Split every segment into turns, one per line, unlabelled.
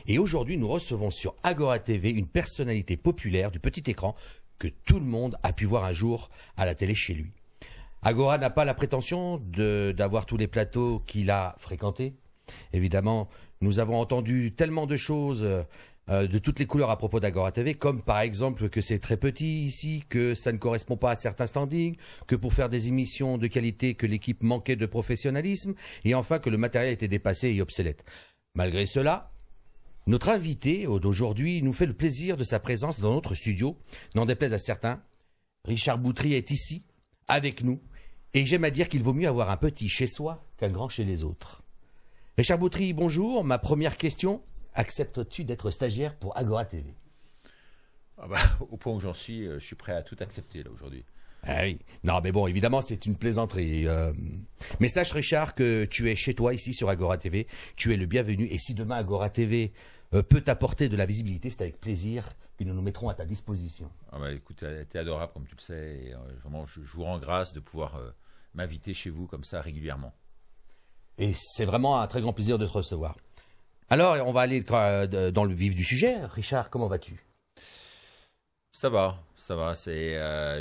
Et aujourd'hui, nous recevons sur Agora TV une personnalité populaire du petit écran que tout le monde a pu voir un jour à la télé chez lui. Agora n'a pas la prétention d'avoir tous les plateaux qu'il a fréquentés. Évidemment, nous avons entendu tellement de choses de toutes les couleurs à propos d'Agora TV, comme par exemple que c'est très petit ici, que ça ne correspond pas à certains standings, que pour faire des émissions de qualité, que l'équipe manquait de professionnalisme, et enfin que le matériel était dépassé et obsolète. Malgré cela, notre invité d'aujourd'hui nous fait le plaisir de sa présence dans notre studio. N'en déplaise à certains, Richard Boutry est ici, avec nous, et j'aime à dire qu'il vaut mieux avoir un petit chez soi qu'un grand chez les autres. Richard Boutry, bonjour. Ma première question, acceptes-tu d'être stagiaire pour Agora TV?
Au point où j'en suis, je suis prêt à tout accepter là aujourd'hui.
Ah oui. Non, mais bon, évidemment, c'est une plaisanterie. Mais sache, Richard, que tu es chez toi ici sur Agora TV. Tu es le bienvenu. Et si demain Agora TV peut t'apporter de la visibilité, c'est avec plaisir que nous nous mettrons à ta disposition.
Écoute, t'es adorable comme tu le sais. Et, vraiment, je vous rends grâce de pouvoir m'inviter chez vous comme ça régulièrement.
Et c'est vraiment un très grand plaisir de te recevoir. Alors, on va aller dans le vif du sujet. Richard, comment vas-tu?
Ça va.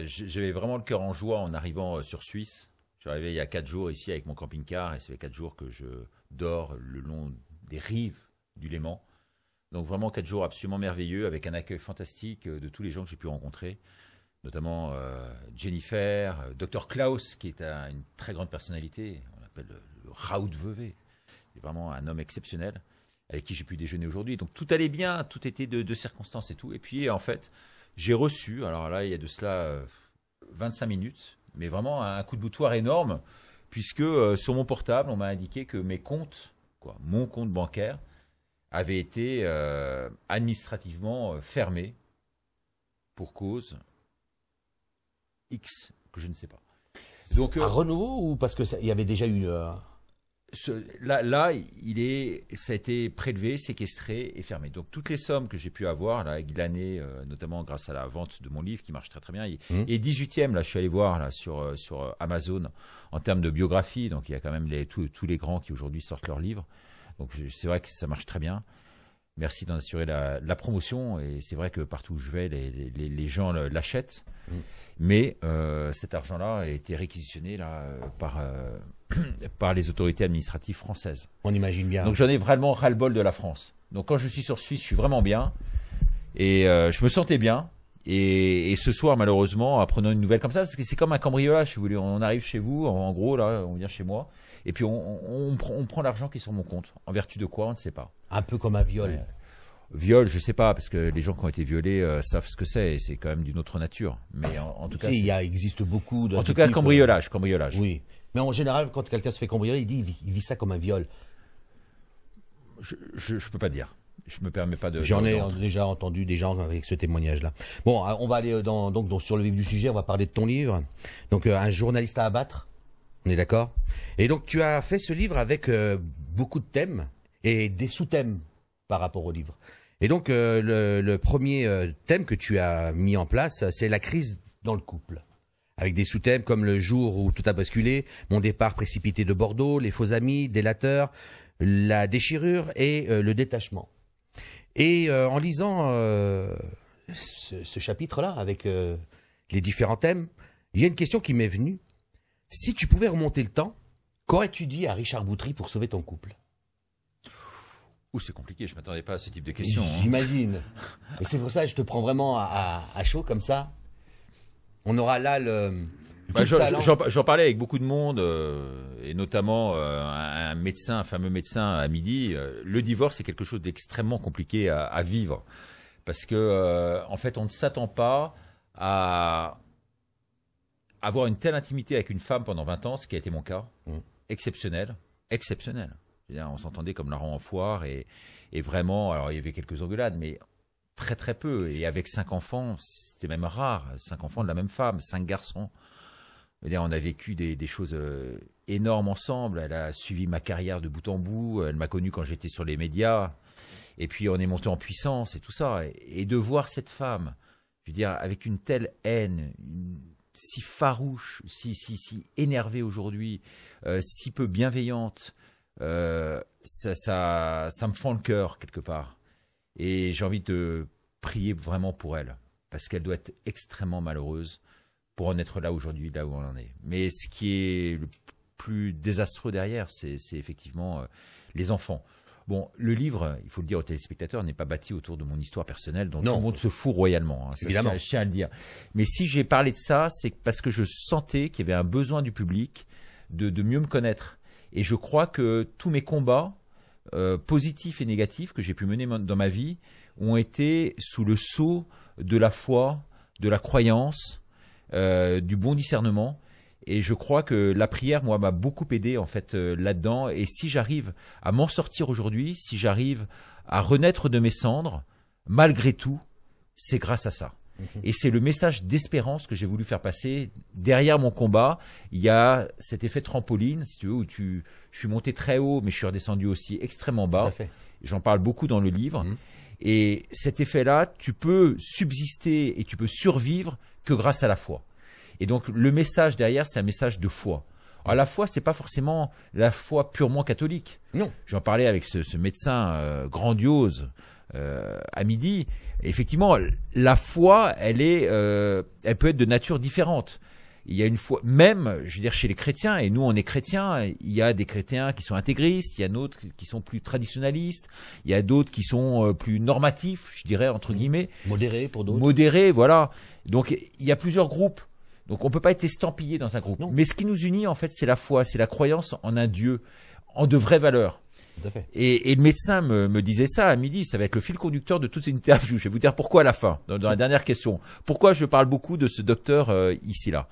J'avais vraiment le cœur en joie en arrivant sur Suisse. Je suis arrivé il y a 4 jours ici avec mon camping-car et ça fait 4 jours que je dors le long des rives du Léman. Donc vraiment 4 jours absolument merveilleux avec un accueil fantastique de tous les gens que j'ai pu rencontrer, notamment Jennifer, Dr Klaus qui est une très grande personnalité, on l'appelle le Raoult Veuvé, c'est vraiment un homme exceptionnel avec qui j'ai pu déjeuner aujourd'hui. Donc tout allait bien, tout était de circonstances et tout. Et puis en fait, j'ai reçu, alors là il y a de cela 25 minutes, mais vraiment un coup de boutoir énorme, puisque sur mon portable, on m'a indiqué que mes comptes, mon compte bancaire, avait été administrativement fermé pour cause X, que je ne sais pas.
Donc, un renouveau ou parce qu'il y avait déjà eu...
Là, ça a été prélevé, séquestré et fermé. Donc toutes les sommes que j'ai pu avoir, là, glanées, notamment grâce à la vente de mon livre qui marche très très bien. Et 18e, là, je suis allé voir là, sur Amazon en termes de biographie. Donc il y a quand même tous les grands qui aujourd'hui sortent leurs livres. Donc c'est vrai que ça marche très bien. Merci d'en assurer la promotion. Et c'est vrai que partout où je vais, les gens l'achètent. Mais cet argent-là a été réquisitionné là, par les autorités administratives françaises.
On imagine bien.
Donc j'en ai vraiment ras-le-bol de la France. Donc quand je suis sur Suisse, je suis vraiment bien. Et je me sentais bien. Et ce soir, malheureusement, apprenant une nouvelle comme ça, parce que c'est comme un cambriolage, si vous voulez. On arrive chez vous, en gros, là, on vient chez moi. Et puis on prend l'argent qui est sur mon compte. En vertu de quoi, on ne sait pas.
Un peu comme un viol.
Viol, je sais pas, parce que les gens qui ont été violés savent ce que c'est, et c'est quand même d'une autre nature. Mais en tout cas,
il existe beaucoup de...
En tout cas, cambriolage.
Oui. Mais en général, quand quelqu'un se fait cambrioler, il vit ça comme un viol.
Je peux pas dire. Je me permets pas de...
J'en ai déjà entendu des gens avec ce témoignage-là. Bon, on va aller donc sur le vif du sujet, on va parler de ton livre. Donc, un journaliste à abattre, on est d'accord? Et donc, tu as fait ce livre avec beaucoup de thèmes et des sous-thèmes par rapport au livre. Et donc, le premier thème que tu as mis en place, c'est la crise dans le couple. Avec des sous-thèmes comme le jour où tout a basculé, mon départ précipité de Bordeaux, les faux amis, délateurs, la déchirure et le détachement. Et en lisant ce chapitre-là, avec les différents thèmes, il y a une question qui m'est venue. Si tu pouvais remonter le temps, qu'aurais-tu dit à Richard Boutry pour sauver ton couple?
C'est compliqué, je ne m'attendais pas à ce type de questions.
J'imagine. Et c'est pour ça que je te prends vraiment à chaud comme ça. On aura là le...
J'en parlais avec beaucoup de monde, et notamment un médecin, un fameux médecin à midi. Le divorce, c'est quelque chose d'extrêmement compliqué à vivre. Parce que, en fait, on ne s'attend pas à avoir une telle intimité avec une femme pendant 20 ans, ce qui a été mon cas. Exceptionnel. On s'entendait comme la en foire et vraiment, alors il y avait quelques engueulades, mais très très peu. Et avec 5 enfants, c'était même rare. 5 enfants de la même femme, 5 garçons. On a vécu des choses énormes ensemble. Elle a suivi ma carrière de bout en bout. Elle m'a connu quand j'étais sur les médias. Et puis on est monté en puissance et tout ça. Et de voir cette femme, je veux dire, avec une telle haine, si farouche, si énervée aujourd'hui, si peu bienveillante, ça me fend le cœur quelque part. Et j'ai envie de prier vraiment pour elle, parce qu'elle doit être extrêmement malheureuse pour en être là aujourd'hui, là où on en est. Mais ce qui est le plus désastreux derrière, c'est effectivement les enfants. Bon, le livre, il faut le dire aux téléspectateurs, n'est pas bâti autour de mon histoire personnelle, dont tout le monde se fout royalement. Hein, ça,
évidemment.
Je tiens à le dire. Mais si j'ai parlé de ça, c'est parce que je sentais qu'il y avait un besoin du public de mieux me connaître. Et je crois que tous mes combats, positifs et négatifs, que j'ai pu mener dans ma vie, ont été sous le sceau de la foi, de la croyance, du bon discernement. Et je crois que la prière, moi, m'a beaucoup aidé en fait là-dedans. Et si j'arrive à m'en sortir aujourd'hui, si j'arrive à renaître de mes cendres, malgré tout, c'est grâce à ça. Et c'est le message d'espérance que j'ai voulu faire passer. Derrière mon combat, il y a cet effet trampoline, si tu veux, où je suis monté très haut, mais je suis redescendu aussi extrêmement bas. J'en parle beaucoup dans le livre. Et cet effet-là, tu peux subsister et tu peux survivre que grâce à la foi. Et donc, le message derrière, c'est un message de foi. Alors, la foi, c'est pas forcément la foi purement catholique.
Non.
J'en parlais avec ce médecin grandiose à midi. Et effectivement, la foi, elle peut être de nature différente. Il y a une foi, même, je veux dire, chez les chrétiens, et nous, on est chrétiens, il y a des chrétiens qui sont intégristes, il y a d'autres qui sont plus traditionnalistes, il y a d'autres qui sont plus normatifs, je dirais, entre guillemets.
Modérés pour d'autres.
Modérés, voilà. Donc, il y a plusieurs groupes. Donc on peut pas être estampillé dans un groupe.
Non.
Mais ce qui nous unit en fait, c'est la foi, c'est la croyance en un Dieu, en de vraies valeurs.
Tout à fait.
Et le médecin me disait ça à midi, ça va être le fil conducteur de toute cette interview. Je vais vous dire pourquoi à la fin, dans la dernière question. Pourquoi je parle beaucoup de ce docteur ici-là.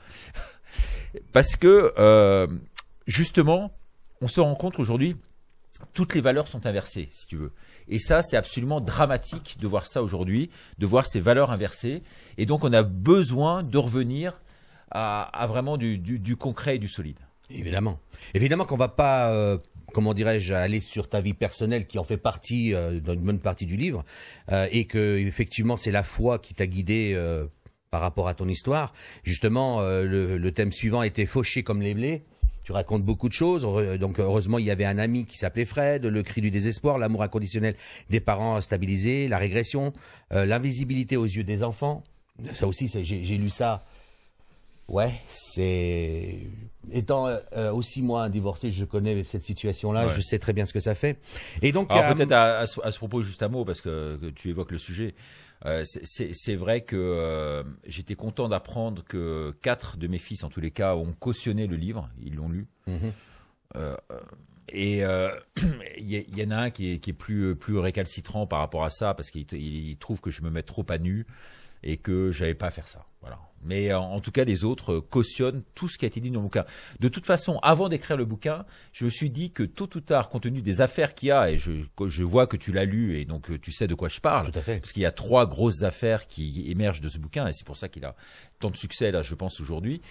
Parce que justement, on se rend compte aujourd'hui, toutes les valeurs sont inversées, si tu veux. Et ça, c'est absolument dramatique de voir ça aujourd'hui, de voir ces valeurs inversées. Et donc, on a besoin de revenir à vraiment du concret et du solide.
Évidemment. Évidemment qu'on va pas, comment dirais-je, aller sur ta vie personnelle qui en fait partie, dans une bonne partie du livre, et que effectivement c'est la foi qui t'a guidé par rapport à ton histoire. Justement, le thème suivant était fauché comme les blés. Tu racontes beaucoup de choses. Donc heureusement, il y avait un ami qui s'appelait Fred, le cri du désespoir, l'amour inconditionnel des parents stabilisés, la régression, l'invisibilité aux yeux des enfants. Ça aussi, j'ai lu ça. Ouais, c'est étant aussi moi un divorcé, je connais cette situation-là,
Ouais.
je sais très bien ce que ça fait. Et donc
Alors peut-être à ce propos juste un mot parce que tu évoques le sujet. C'est vrai que j'étais content d'apprendre que 4 de mes fils, en tous les cas, ont cautionné le livre, ils l'ont lu. Et il y en a un qui est plus récalcitrant par rapport à ça parce qu'il trouve que je me mets trop à nu et que j'avais pas à faire ça. Voilà. Mais en tout cas, les autres cautionnent tout ce qui a été dit dans le bouquin. De toute façon, avant d'écrire le bouquin, je me suis dit que tôt ou tard, compte tenu des affaires qu'il y a, et je vois que tu l'as lu et donc tu sais de quoi je parle,
Tout à fait.
parce qu'il y a 3 grosses affaires qui émergent de ce bouquin et c'est pour ça qu'il a tant de succès là, je pense aujourd'hui.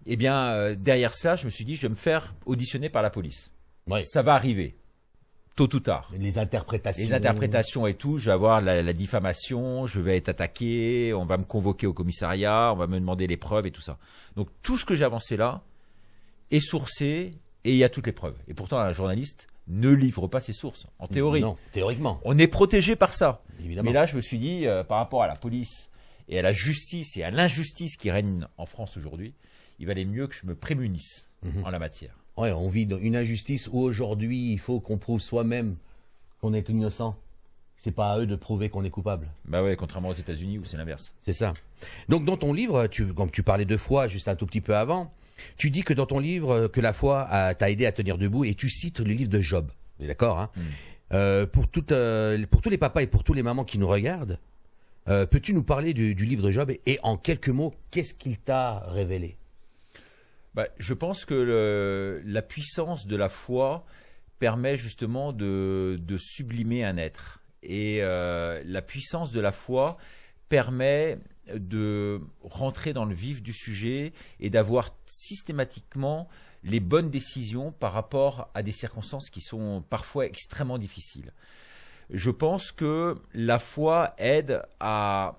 Eh bien, derrière ça, je me suis dit, je vais me faire auditionner par la police.
Ouais.
Ça va arriver, tôt ou tard.
Les interprétations.
Les interprétations et tout, je vais avoir la diffamation, je vais être attaqué, on va me convoquer au commissariat, on va me demander les preuves et tout ça. Donc tout ce que j'ai avancé là est sourcé et il y a toutes les preuves. Et pourtant, un journaliste ne livre pas ses sources, en théorie.
Non, théoriquement.
On est protégé par ça.
Évidemment.
Mais là, je me suis dit, par rapport à la police et à la justice et à l'injustice qui règne en France aujourd'hui, il valait mieux que je me prémunisse en la matière.
Ouais, on vit dans une injustice où aujourd'hui il faut qu'on prouve soi-même qu'on est innocent. C'est pas à eux de prouver qu'on est coupable.
Bah ouais, contrairement aux États-Unis où c'est l'inverse.
C'est ça. Donc dans ton livre, comme tu parlais de foi juste un tout petit peu avant, tu dis que dans ton livre que la foi t'a aidé à tenir debout et tu cites le livre de Job. D'accord, hein pour tous les papas et pour tous les mamans qui nous regardent, peux-tu nous parler du livre de Job et en quelques mots, qu'est-ce qu'il t'a révélé?
Bah, je pense que la puissance de la foi permet justement de sublimer un être. Et la puissance de la foi permet de rentrer dans le vif du sujet et d'avoir systématiquement les bonnes décisions par rapport à des circonstances qui sont parfois extrêmement difficiles. Je pense que la foi aide à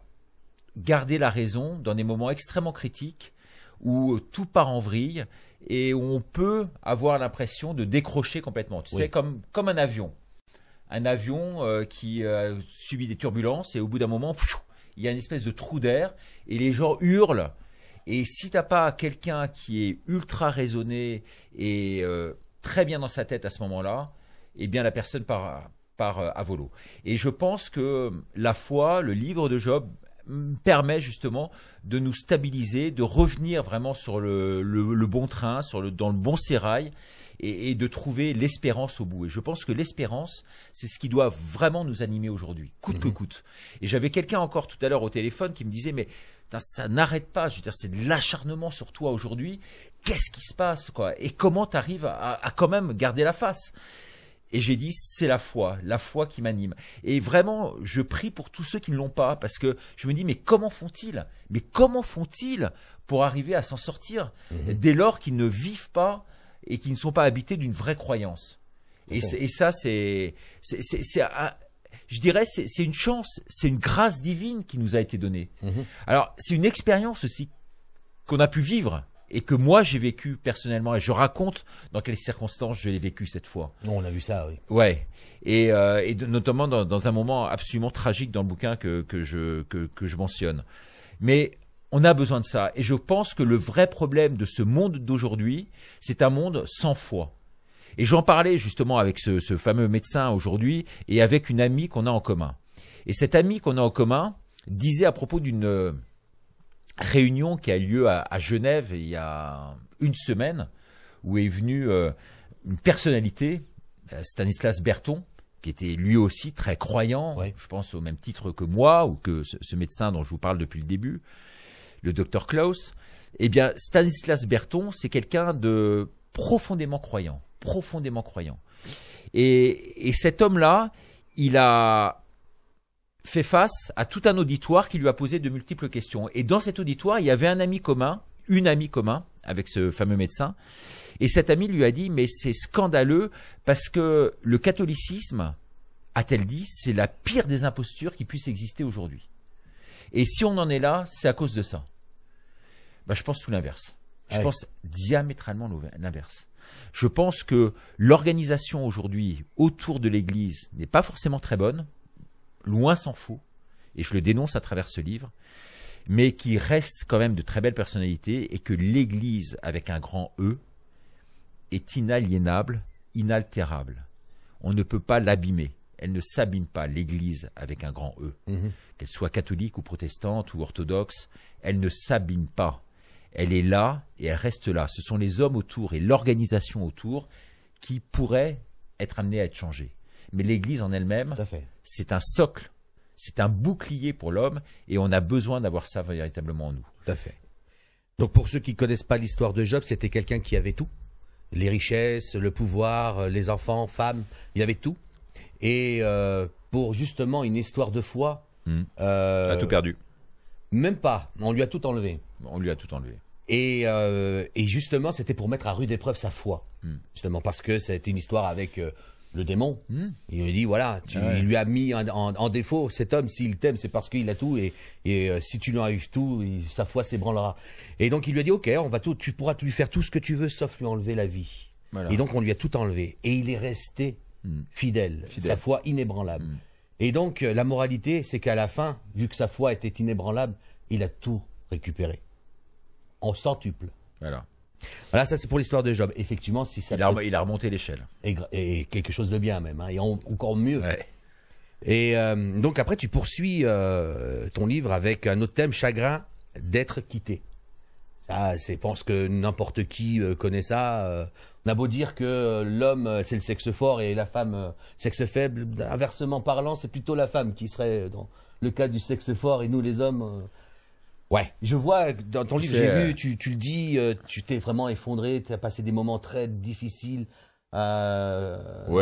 garder la raison dans des moments extrêmement critiques où tout part en vrille et où on peut avoir l'impression de décrocher complètement. Tu sais, comme un avion. un avion qui subit des turbulences et au bout d'un moment, il y a une espèce de trou d'air et les gens hurlent. Et si t'as pas quelqu'un qui est ultra raisonné et très bien dans sa tête à ce moment-là, eh bien la personne part à volo. Et je pense que la foi, le livre de Job, permet justement de nous stabiliser, de revenir vraiment sur le bon train, dans le bon sérail, et de trouver l'espérance au bout. Et je pense que l'espérance, c'est ce qui doit vraiment nous animer aujourd'hui, coûte que coûte. Et j'avais quelqu'un encore tout à l'heure au téléphone qui me disait, mais ça n'arrête pas, je veux dire, c'est de l'acharnement sur toi aujourd'hui. Qu'est-ce qui se passe, quoi? Et comment tu arrives à quand même garder la face? Et j'ai dit, c'est la foi qui m'anime. Et vraiment, je prie pour tous ceux qui ne l'ont pas, parce que je me dis, mais comment font-ils? Mais comment font-ils pour arriver à s'en sortir dès lors qu'ils ne vivent pas et qu'ils ne sont pas habités d'une vraie croyance? Et ça, je dirais, c'est une chance, c'est une grâce divine qui nous a été donnée. Alors, c'est une expérience aussi qu'on a pu vivre. Et que moi j'ai vécu personnellement, et je raconte dans quelles circonstances je l'ai vécu cette fois.
On a vu ça, oui.
Ouais. Et notamment dans un moment absolument tragique dans le bouquin que je mentionne. Mais on a besoin de ça. Et je pense que le vrai problème de ce monde d'aujourd'hui, c'est un monde sans foi. Et j'en parlais justement avec ce fameux médecin aujourd'hui et avec une amie qu'on a en commun. Et cette amie qu'on a en commun disait à propos d'une réunion qui a eu lieu à Genève il y a une semaine, où est venue une personnalité, Stanislas Berton, qui était lui aussi très croyant, je pense au même titre que moi, ou que ce médecin dont je vous parle depuis le début, le docteur Klaus. Eh bien, Stanislas Berton, c'est quelqu'un de profondément croyant. Et cet homme-là, il a fait face à tout un auditoire qui lui a posé de multiples questions. Et dans cet auditoire, il y avait une amie commun avec ce fameux médecin. Et cet ami lui a dit, mais c'est scandaleux parce que le catholicisme, a-t-elle dit, c'est la pire des impostures qui puisse exister aujourd'hui. Et si on en est là, c'est à cause de ça. Je pense tout l'inverse. Je pense diamétralement l'inverse. Je pense que l'organisation aujourd'hui autour de l'Église n'est pas forcément très bonne, loin s'en faut, et je le dénonce à travers ce livre, mais qui reste quand même de très belles personnalités, et que l'Église, avec un grand E, est inaliénable, inaltérable. On ne peut pas l'abîmer. Elle ne s'abîme pas, l'Église, avec un grand E. Qu'elle soit catholique ou protestante ou orthodoxe, elle ne s'abîme pas. Elle est là et elle reste là. Ce sont les hommes autour et l'organisation autour qui pourraient être amenés à être changés. Mais l'Église en elle-même, c'est un socle, c'est un bouclier pour l'homme, et on a besoin d'avoir ça véritablement en nous.
Tout à fait. Donc pour ceux qui ne connaissent pas l'histoire de Job, c'était quelqu'un qui avait tout. Les richesses, le pouvoir, les enfants, femmes, il avait tout. Et pour justement une histoire de foi...
Il a tout perdu.
Même pas, on lui a tout enlevé.
On lui a tout enlevé.
Et justement, c'était pour mettre à rude épreuve sa foi. Justement, parce que c'était une histoire avec... le démon, il lui dit voilà, il lui a mis en défaut cet homme, s'il t'aime, c'est parce qu'il a tout, et si tu lui enlèves tout, sa foi s'ébranlera. Et donc il lui a dit ok, tu pourras lui faire tout ce que tu veux, sauf lui enlever la vie. Voilà. Et donc on lui a tout enlevé, et il est resté fidèle, sa foi inébranlable. Et donc la moralité, c'est qu'à la fin, vu que sa foi était inébranlable, il a tout récupéré en centuple. Voilà, ça c'est pour l'histoire de Job. Effectivement, si ça
il a remonté l'échelle.
Et quelque chose de bien même, et encore mieux. Et donc après, tu poursuis ton livre avec un autre thème, chagrin d'être quitté. Ça, je pense que n'importe qui connaît ça. On a beau dire que l'homme, c'est le sexe fort et la femme, sexe faible. Inversement parlant, c'est plutôt la femme qui serait dans le cas du sexe fort, et nous les hommes... Ouais, je vois dans ton livre, j'ai vu, tu le dis, tu t'es vraiment effondré, tu as passé des moments très difficiles à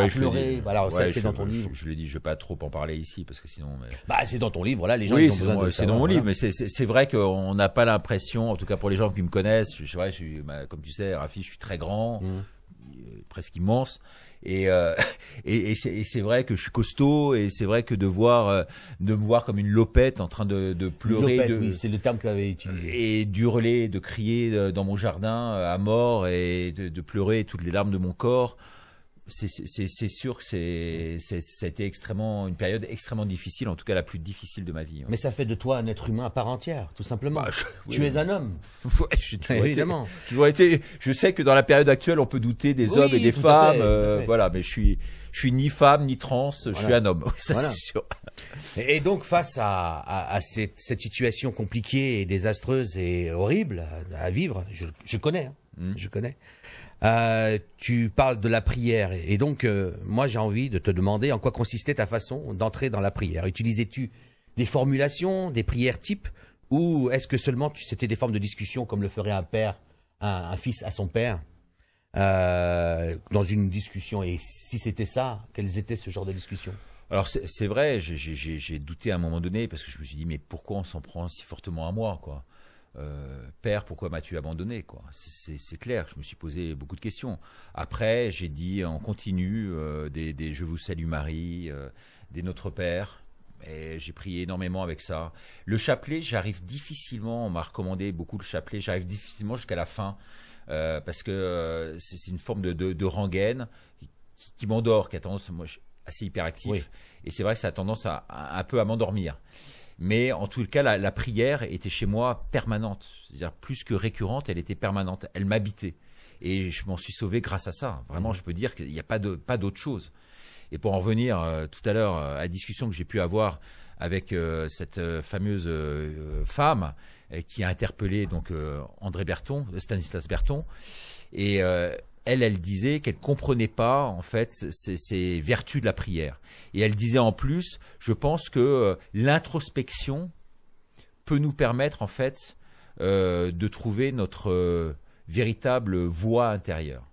pleurer. Voilà, ça c'est dans ton livre.
Je l'ai dit, je vais pas trop en parler ici parce que sinon.
C'est dans ton livre, voilà, les gens ils ont besoin de savoir.
C'est dans mon livre, mais c'est vrai qu'on n'a pas l'impression, en tout cas pour les gens qui me connaissent, comme tu sais, Rafi, je suis très grand, presque immense. Et c'est vrai que je suis costaud, et c'est vrai que de me voir comme une lopette en train de pleurer,
lopette, oui, c'est le terme que tu avais utilisé,
et d'hurler, de crier dans mon jardin à mort, et de pleurer toutes les larmes de mon corps. c'est sûr que ça a été une période extrêmement difficile, en tout cas la plus difficile de ma vie.
Mais ça fait de toi un être humain à part entière, tout simplement.
Bah,
tu es un homme.
Ouais, j'ai
Évidemment.
toujours été. Je sais que dans la période actuelle, on peut douter des hommes et des
tout
femmes.
à fait.
Voilà, mais je suis ni femme ni trans. Je suis un homme. Ça,
Voilà.
c'est sûr.
Et donc, face à cette situation compliquée et désastreuse et horrible à vivre, je connais, je connais. Tu parles de la prière. Et donc, moi, j'ai envie de te demander en quoi consistait ta façon d'entrer dans la prière. Utilisais-tu des formulations, des prières types, ou est-ce que seulement c'était des formes de discussion comme le ferait un père, un fils à son père, dans une discussion? Et si c'était ça, quels étaient ce genre de discussions?
Alors c'est vrai, j'ai douté à un moment donné parce que je me suis dit mais pourquoi on s'en prend si fortement à moi, quoi. Père, pourquoi m'as-tu abandonné, quoi? C'est clair, je me suis posé beaucoup de questions. Après, j'ai dit en continu des Je vous salue Marie, des Notre Père, et j'ai prié énormément avec ça. Le chapelet, j'arrive difficilement, on m'a recommandé beaucoup le chapelet, j'arrive difficilement jusqu'à la fin, parce que c'est une forme de rengaine qui m'endort, qui a tendance, moi je suis assez hyperactif,
Oui.
et c'est vrai que ça a tendance un peu à m'endormir. Mais en tout cas, la prière était chez moi permanente. C'est-à-dire plus que récurrente, elle était permanente. Elle m'habitait. Et je m'en suis sauvé grâce à ça. Vraiment, je peux dire qu'il n'y a pas d'autre chose. Et pour en revenir tout à l'heure à la discussion que j'ai pu avoir avec cette fameuse femme qui a interpellé donc Stanislas Berton. Et elle disait qu'elle comprenait pas en fait ces vertus de la prière. Et elle disait en plus, je pense que l'introspection peut nous permettre en fait de trouver notre véritable voix intérieure.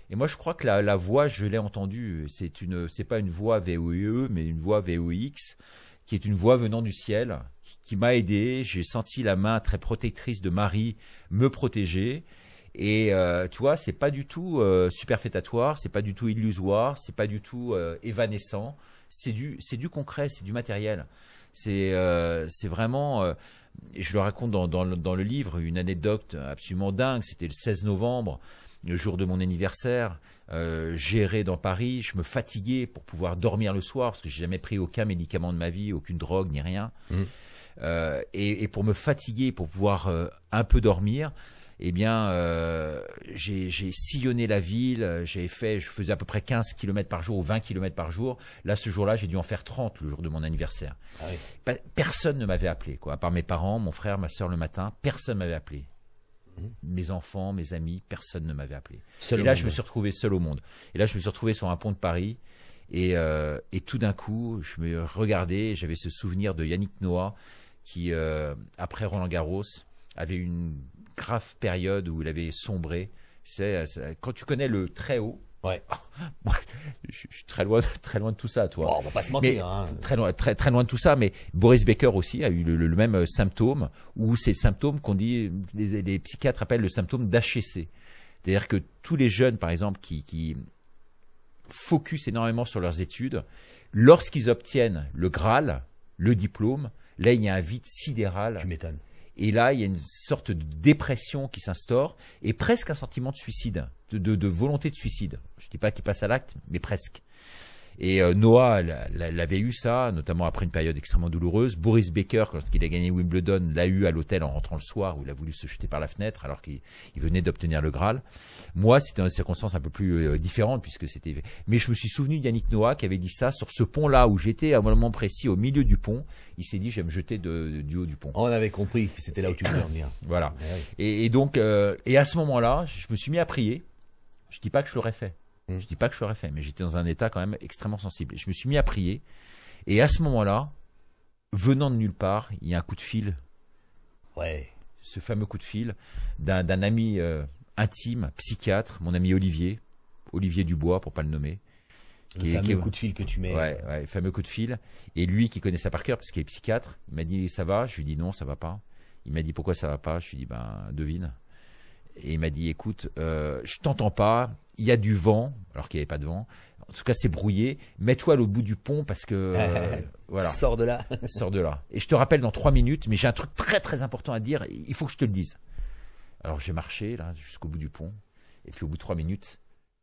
Et moi je crois que la voix, je l'ai entendue, c'est pas une voix VOIE mais une voix VOIX qui est une voix venant du ciel qui m'a aidé. J'ai senti la main très protectrice de Marie me protéger. Et tu vois, c'est pas du tout superfétatoire, c'est pas du tout illusoire, c'est pas du tout évanescent. C'est du concret, c'est du matériel. C'est vraiment. Et je le raconte dans le livre, une anecdote absolument dingue. C'était le 16 novembre, le jour de mon anniversaire. J'errais dans Paris, je me fatiguais pour pouvoir dormir le soir parce que j'ai jamais pris aucun médicament de ma vie, aucune drogue ni rien. Et pour me fatiguer, pour pouvoir un peu dormir. Eh bien, j'ai sillonné la ville, je faisais à peu près 15 km par jour ou 20 km par jour. Là, ce jour-là, j'ai dû en faire 30 le jour de mon anniversaire. Ah oui. Personne ne m'avait appelé, quoi. À part mes parents, mon frère, ma soeur le matin, personne ne m'avait appelé. Mes enfants, mes amis, personne ne m'avait appelé. Et là, je me suis retrouvé seul au monde. Et là, je me suis retrouvé sur un pont de Paris. Et tout d'un coup, je me regardais, j'avais ce souvenir de Yannick Noah qui, après Roland-Garros, avait une grave période où il avait sombré. Quand tu connais le très haut,
ouais.
Je suis très loin de tout ça, toi.
Bon, on va pas se mentir.
Très loin de tout ça. Mais Boris Becker aussi a eu le même symptôme, où c'est le symptôme qu'on dit, les psychiatres appellent le symptôme d'HCC. C'est-à-dire que tous les jeunes, par exemple, qui focus énormément sur leurs études, lorsqu'ils obtiennent le Graal, le diplôme, là il y a un vide sidéral.
Tu m'étonnes.
Et là, il y a une sorte de dépression qui s'instaure et presque un sentiment de suicide, de volonté de suicide. Je ne dis pas qu'il passe à l'acte, mais presque. Et Noah l'avait eu ça, notamment après une période extrêmement douloureuse. Boris Becker, quand il a gagné Wimbledon, l'a eu à l'hôtel en rentrant le soir, où il a voulu se jeter par la fenêtre alors qu'il venait d'obtenir le Graal. Moi, c'était une circonstance un peu plus différente puisque c'était. Mais je me suis souvenu d'Yannick Noah qui avait dit ça sur ce pont-là où j'étais à un moment précis au milieu du pont. Il s'est dit, je vais me jeter du haut du pont.
On avait compris que c'était là où tu voulais en venir.
Voilà.
Ouais.
Et donc, et à ce moment-là, je me suis mis à prier. Je dis pas que je l'aurais fait. Je dis pas que je l'aurais fait, mais j'étais dans un état quand même extrêmement sensible. Et je me suis mis à prier. Et à ce moment-là, venant de nulle part, il y a un coup de fil.
Ouais.
Ce fameux coup de fil d'un ami intime, psychiatre, mon ami Olivier Dubois, pour pas le nommer.
Le fameux coup de fil que tu mets.
Ouais, le fameux coup de fil. Et lui qui connaît ça par cœur, parce qu'il est psychiatre, il m'a dit, ça va? Je lui ai dit, non, ça va pas. Il m'a dit, pourquoi ça va pas? Je lui ai dit, devine. Et il m'a dit, écoute, je t'entends pas, il y a du vent, alors qu'il n'y avait pas de vent. En tout cas, c'est brouillé. Mets-toi à l'autre bout du pont parce que voilà.
Sors de là.
Sors de là. Et je te rappelle dans 3 minutes, mais j'ai un truc très très important à dire. Il faut que je te le dise. Alors j'ai marché là jusqu'au bout du pont, et puis au bout de 3 minutes,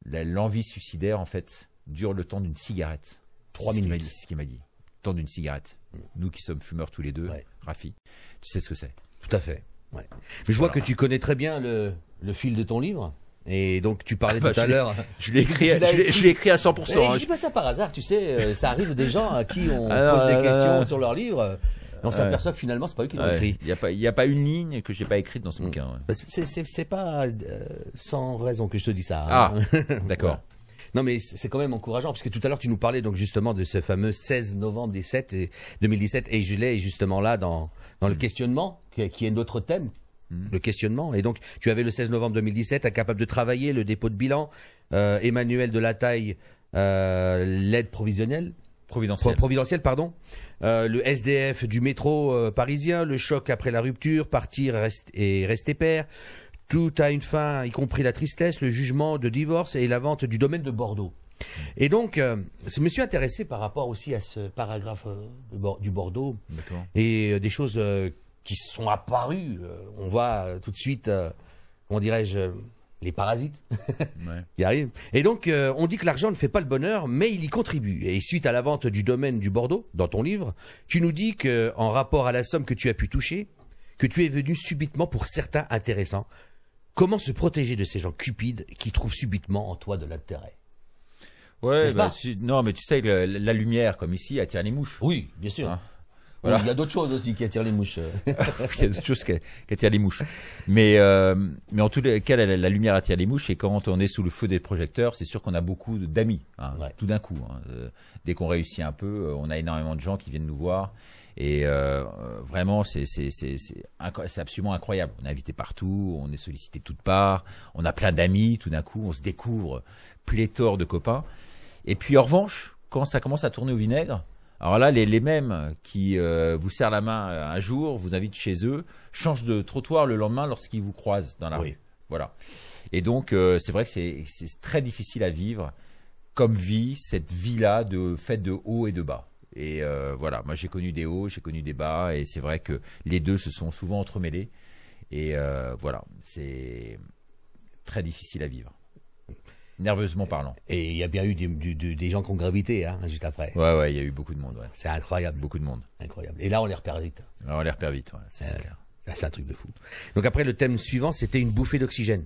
l'envie suicidaire, en fait, dure le temps d'une cigarette.
3 minutes.
C'est ce qu'il m'a dit. Le temps d'une cigarette. Nous qui sommes fumeurs tous les deux, Rafi, tu sais ce que c'est.
Tout à fait. Ouais. Mais je vois que tu connais très bien le fil de ton livre. Et donc tu parlais tout à l'heure.
Je l'ai écrit à 100%.
Je dis pas ça par hasard, tu sais, ça arrive des gens à qui on pose des questions sur leur livre. Et on s'aperçoit que finalement c'est pas eux qui l'ont écrit.
Il y a pas une ligne que j'ai pas écrite dans ce bouquin. Ouais.
C'est pas sans raison que je te dis ça.
Ah, d'accord.
Non mais c'est quand même encourageant parce que tout à l'heure tu nous parlais donc justement de ce fameux 16 novembre 2017 et je l'ai justement là dans le questionnement qui est notre thème. Le questionnement. Et donc, tu avais le 16 novembre 2017, incapable de travailler, le dépôt de bilan, Emmanuel de la Taille, l'aide provinciale, pardon, le SDF du métro parisien, le choc après la rupture, partir et rester père. Tout a une fin, y compris la tristesse, le jugement de divorce et la vente du domaine de Bordeaux. Et donc, je me suis intéressé par rapport aussi à ce paragraphe du Bordeaux et des choses qui sont apparus. On voit tout de suite, comment dirais-je, les parasites qui arrivent. Et donc, on dit que l'argent ne fait pas le bonheur, mais il y contribue. Et suite à la vente du domaine du Bordeaux, dans ton livre, tu nous dis qu'en rapport à la somme que tu as pu toucher, que tu es venu subitement pour certains intéressants. Comment se protéger de ces gens cupides qui trouvent subitement en toi de l'intérêt?
Ouais, non, mais tu sais, la lumière, comme ici, attire les mouches.
Oui, bien sûr.
Hein?
Voilà. Il y a d'autres choses aussi qui attirent les mouches.
Il y a d'autres choses qui attirent les mouches. Mais en tous les cas, la lumière attire les mouches. Et quand on est sous le feu des projecteurs, c'est sûr qu'on a beaucoup d'amis, hein, tout d'un coup. Hein. Dès qu'on réussit un peu, on a énormément de gens qui viennent nous voir. Et vraiment, c'est absolument incroyable. On est invité partout, on est sollicité de toutes parts, on a plein d'amis. Tout d'un coup, on se découvre pléthore de copains. Et puis en revanche, quand ça commence à tourner au vinaigre, alors là, les mêmes qui vous serrent la main un jour, vous invitent chez eux, changent de trottoir le lendemain lorsqu'ils vous croisent dans la rue. Voilà. Et donc, c'est vrai que c'est très difficile à vivre comme vie, cette vie-là faite de hauts et de bas. Et voilà, moi j'ai connu des hauts, j'ai connu des bas, et c'est vrai que les deux se sont souvent entremêlés. Et voilà, c'est très difficile à vivre. Nerveusement parlant.
Et il y a bien eu des gens qui ont gravité, hein, juste après.
Ouais, il y a eu beaucoup de monde. Ouais.
C'est incroyable.
Beaucoup de monde.
Incroyable. Et là, on les repère vite.
Alors, on les repère vite, ouais, c'est clair.
Là, c'est un truc de fou. Donc après, le thème suivant, c'était une bouffée d'oxygène.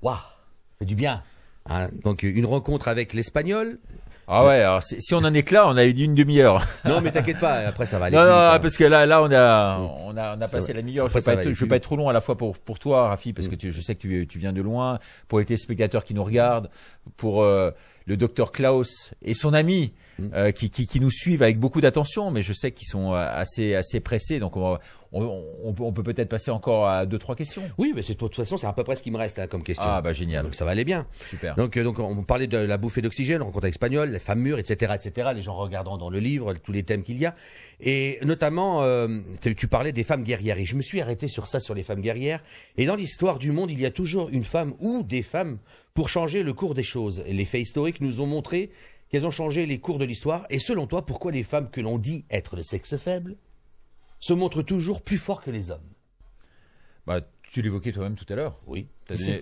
Waouh, fait du bien. Hein, donc une rencontre avec l'Espagnol.
Ah ouais, alors si on en est là, on a eu une demi-heure.
Non, mais t'inquiète pas, après ça va aller.
Non, parce que là on a passé la demi-heure. Je vais pas être trop long à la fois pour toi, Rafi, parce que je sais que tu viens de loin, pour les téléspectateurs qui nous regardent, pour le docteur Klaus et son ami qui nous suivent avec beaucoup d'attention, mais je sais qu'ils sont assez pressés, donc on peut peut-être passer encore à 2-3 questions.
Oui, mais de toute façon, c'est à peu près ce qui me reste comme question.
Ah bah génial.
Donc ça va aller bien.
Super.
Donc on parlait de la bouffée d'oxygène, rencontre espagnole, les femmes mûres, etc., les gens regarderont dans le livre tous les thèmes qu'il y a, et notamment tu parlais des femmes guerrières, et je me suis arrêté sur ça, sur les femmes guerrières. Et dans l'histoire du monde, il y a toujours une femme ou des femmes pour changer le cours des choses. Les faits historiques nous ont montré qu'elles ont changé les cours de l'histoire. Et selon toi, pourquoi les femmes que l'on dit être de sexe faible se montrent toujours plus forts que les hommes?
Bah, tu l'évoquais toi-même tout à l'heure.
Oui.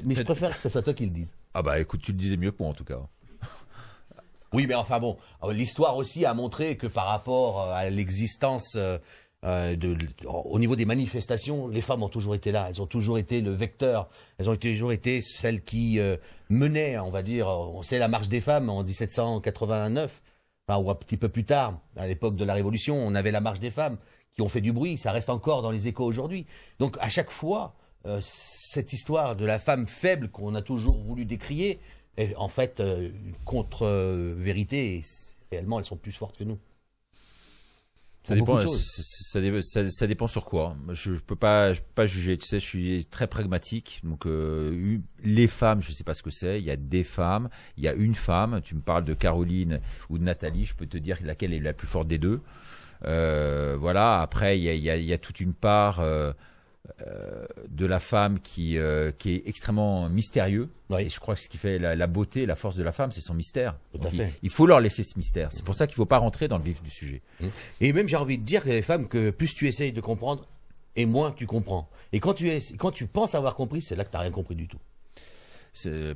Mais je préfère que ce soit toi qui le dise.
Ah bah écoute, tu le disais mieux que moi en tout cas.
Oui, mais enfin bon, l'histoire aussi a montré que par rapport à l'existence au niveau des manifestations, les femmes ont toujours été là. Elles ont toujours été le vecteur. Elles ont toujours été celles qui menaient, on va dire, on sait la marche des femmes en 1789, enfin, ou un petit peu plus tard, à l'époque de la Révolution, on avait la marche des femmes qui ont fait du bruit. Ça reste encore dans les échos aujourd'hui. Donc à chaque fois, cette histoire de la femme faible qu'on a toujours voulu décrier est en fait une contre-vérité. Et réellement, elles sont plus fortes que nous.
Ça dépend sur quoi. Je peux pas juger. Tu sais, je suis très pragmatique. Donc, les femmes, je sais pas ce que c'est. Il y a des femmes. Il y a une femme. Tu me parles de Caroline ou de Nathalie. Je peux te dire laquelle est la plus forte des deux. Voilà. Après, il y a toute une part de la femme qui est extrêmement mystérieux. Oui. Et je crois que ce qui fait la beauté, la force de la femme, c'est son mystère. Donc il faut leur laisser ce mystère. C'est pour ça qu'il ne faut pas rentrer dans le vif du sujet.
Et même, j'ai envie de dire que les femmes, que plus tu essayes de comprendre, et moins tu comprends. Et quand tu penses avoir compris, c'est là que tu n'as rien compris du tout.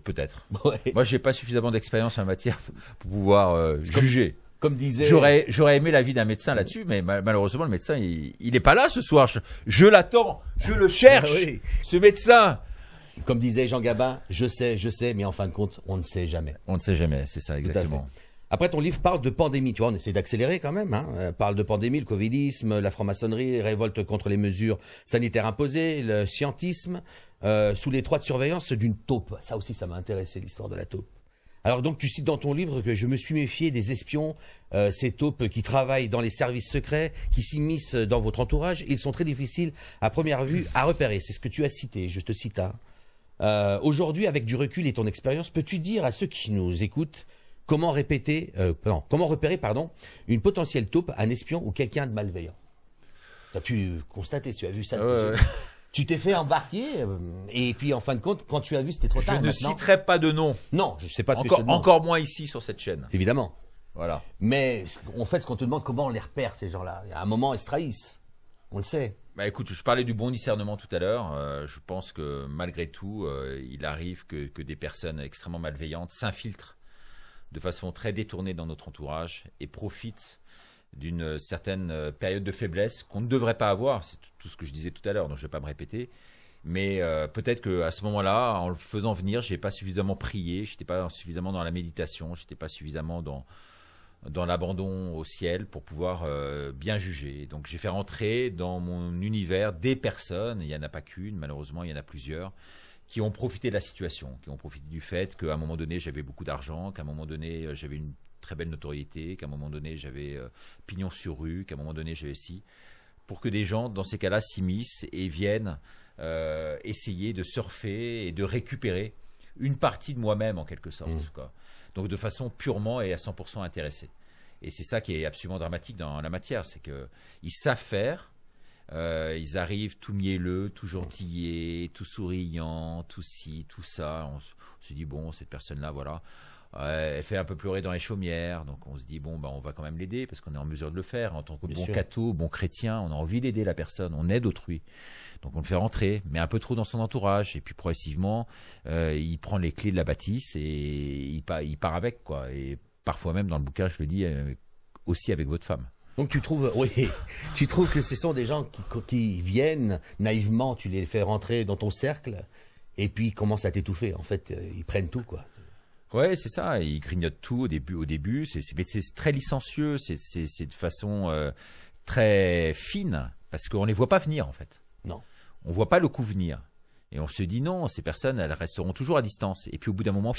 Peut-être.
Ouais.
Moi, j'ai pas suffisamment d'expérience en la matière pour pouvoir juger.
Comme disait...
J'aurais aimé l'avis d'un médecin là-dessus, mais malheureusement, le médecin, il est pas là ce soir. Je l'attends, je le cherche,
Oui.
ce médecin.
Comme disait Jean Gabin, je sais, mais en fin de compte, on ne sait jamais.
On ne sait jamais, c'est ça, exactement.
Après, ton livre parle de pandémie. Tu vois, on essaie d'accélérer quand même. Parle de pandémie, le covidisme, la franc-maçonnerie, révolte contre les mesures sanitaires imposées, le scientisme, sous les 3 de surveillance d'une taupe. Ça aussi, ça m'a intéressé, l'histoire de la taupe. Alors donc, tu cites dans ton livre que je me suis méfié des espions, ces taupes qui travaillent dans les services secrets, qui s'immiscent dans votre entourage. Ils sont très difficiles à première vue à repérer. C'est ce que tu as cité, je te cite. Aujourd'hui, avec du recul et ton expérience, peux-tu dire à ceux qui nous écoutent comment repérer une potentielle taupe, un espion ou quelqu'un de malveillant? Tu as pu constater, tu as vu ça. Tu t'es fait embarquer et puis en fin de compte, quand tu as vu, c'était trop tard.
Je ne citerai pas de nom.
Non, je sais pas ce que je te demande.
Encore moins ici sur cette chaîne.
Évidemment.
Voilà.
Mais en fait, ce qu'on te demande, comment on les repère, ces gens-là? À un moment, ils se trahissent. On le sait.
Bah écoute, je parlais du bon discernement tout à l'heure. Je pense que malgré tout, il arrive que des personnes extrêmement malveillantes s'infiltrent de façon très détournée dans notre entourage et profitent d'une certaine période de faiblesse qu'on ne devrait pas avoir. C'est tout ce que je disais tout à l'heure, donc je ne vais pas me répéter. Mais peut-être qu'à ce moment-là, en le faisant venir, je n'ai pas suffisamment prié, je n'étais pas suffisamment dans la méditation, je n'étais pas suffisamment dans l'abandon au ciel pour pouvoir bien juger. Donc j'ai fait rentrer dans mon univers des personnes, il n'y en a pas qu'une, malheureusement il y en a plusieurs, qui ont profité de la situation, qui ont profité du fait qu'à un moment donné j'avais beaucoup d'argent, qu'à un moment donné j'avais une très belle notoriété, qu'à un moment donné j'avais pignon sur rue, qu'à un moment donné j'avais pour que des gens dans ces cas-là s'immiscent et viennent essayer de surfer et de récupérer une partie de moi-même en quelque sorte, quoi. Donc de façon purement et à 100% intéressée. Et c'est ça qui est absolument dramatique dans la matière, c'est qu'ils savent faire, ils arrivent tout mielleux, tout gentillés, tout souriant, tout ci, tout ça. On se dit, bon, cette personne-là, voilà, elle fait un peu pleurer dans les chaumières, donc on se dit, bon, bah, on va quand même l'aider, parce qu'on est en mesure de le faire. En tant que bon catho, bon chrétien, on a envie d'aider la personne, on aide autrui. Donc on le fait rentrer, mais un peu trop dans son entourage, et puis progressivement, il prend les clés de la bâtisse et il part avec, quoi. Et parfois même, dans le bouquin, je le dis, aussi avec votre femme.
Donc tu trouves que ce sont des gens qui viennent naïvement, tu les fais rentrer dans ton cercle, et puis ils commencent à t'étouffer. En fait, ils prennent tout, quoi.
Ouais, c'est ça. Ils grignotent tout au début. C'est très licencieux. C'est de façon très fine, parce qu'on les voit pas venir, en fait.
Non.
On voit pas le coup venir. Et on se dit non, ces personnes, elles resteront toujours à distance. Et puis au bout d'un moment,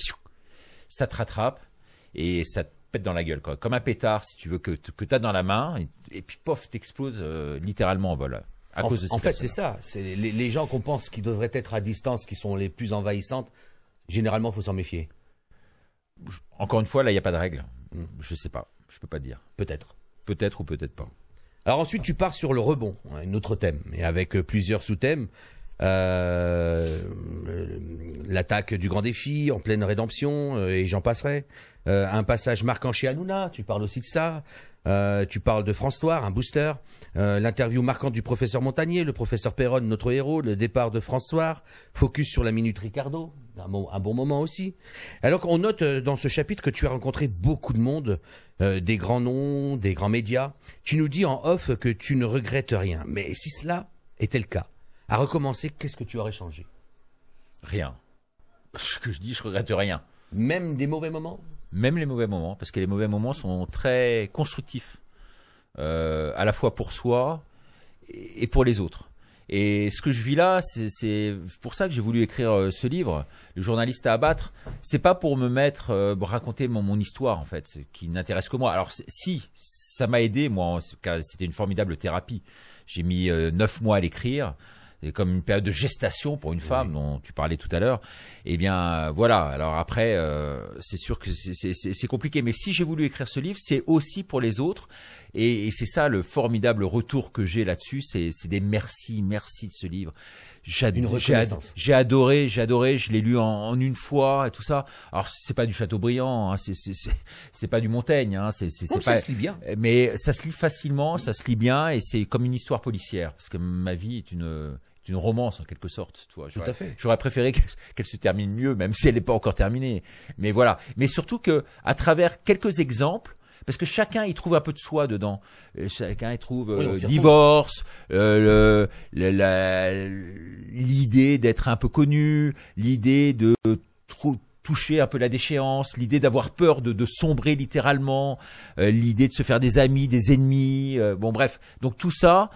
ça te rattrape et ça te pète dans la gueule, quoi. Comme un pétard, si tu veux, que tu as dans la main, et puis pof, t'exploses littéralement en vol. À cause de ces
en fait, c'est ça. C'est les gens qu'on pense qui devraient être à distance, qui sont les plus envahissantes, généralement, il faut s'en méfier.
Encore une fois, là, il n'y a pas de règle. Je sais pas. Je peux pas dire.
Peut-être.
Peut-être ou peut-être pas.
Alors ensuite, tu pars sur le rebond, un autre thème, et avec plusieurs sous-thèmes. L'attaque du grand défi, en pleine rédemption, et j'en passerai. Un passage marquant chez Hanouna, tu parles aussi de ça. Tu parles de François, un booster. L'interview marquante du professeur Montagnier, le professeur Perron, notre héros, le départ de François. Focus sur la Minute Ricardo, un bon moment aussi. Alors qu'on note dans ce chapitre que tu as rencontré beaucoup de monde, des grands noms, des grands médias. Tu nous dis en off que tu ne regrettes rien. Mais si cela était le cas, à recommencer, qu'est-ce que tu aurais changé?
Rien. Ce que je dis, je regrette rien.
Même des mauvais moments?
Même les mauvais moments, parce que les mauvais moments sont très constructifs, à la fois pour soi et pour les autres. Et ce que je vis là, c'est pour ça que j'ai voulu écrire ce livre, Le journaliste à abattre. C'est pas pour me mettre, raconter mon histoire en fait, qui n'intéresse que moi. Alors si, ça m'a aidé, moi, car c'était une formidable thérapie. J'ai mis 9 mois à l'écrire. C'est comme une période de gestation pour une femme dont tu parlais tout à l'heure. Eh bien, voilà. Alors après, c'est sûr que c'est compliqué. Mais si j'ai voulu écrire ce livre, c'est aussi pour les autres. Et c'est ça le formidable retour que j'ai là-dessus. C'est des merci de ce livre. J'ai adoré. Je l'ai lu en une fois et tout ça. Alors c'est pas du Chateaubriand, hein, c'est pas du Montaigne, hein, c'est pas.
Ça se lit bien.
Mais ça se lit facilement, ça se lit bien et c'est comme une histoire policière parce que ma vie est une romance en quelque sorte.
Tout à fait.
J'aurais préféré qu'elle se termine mieux, même si elle n'est pas encore terminée. Mais voilà. Mais surtout que à travers quelques exemples, parce que chacun y trouve un peu de soi dedans. Chacun y trouve divorce, l'idée d'être un peu connu, l'idée de toucher un peu la déchéance, l'idée d'avoir peur de sombrer littéralement, l'idée de se faire des amis, des ennemis. Bon bref, donc tout ça,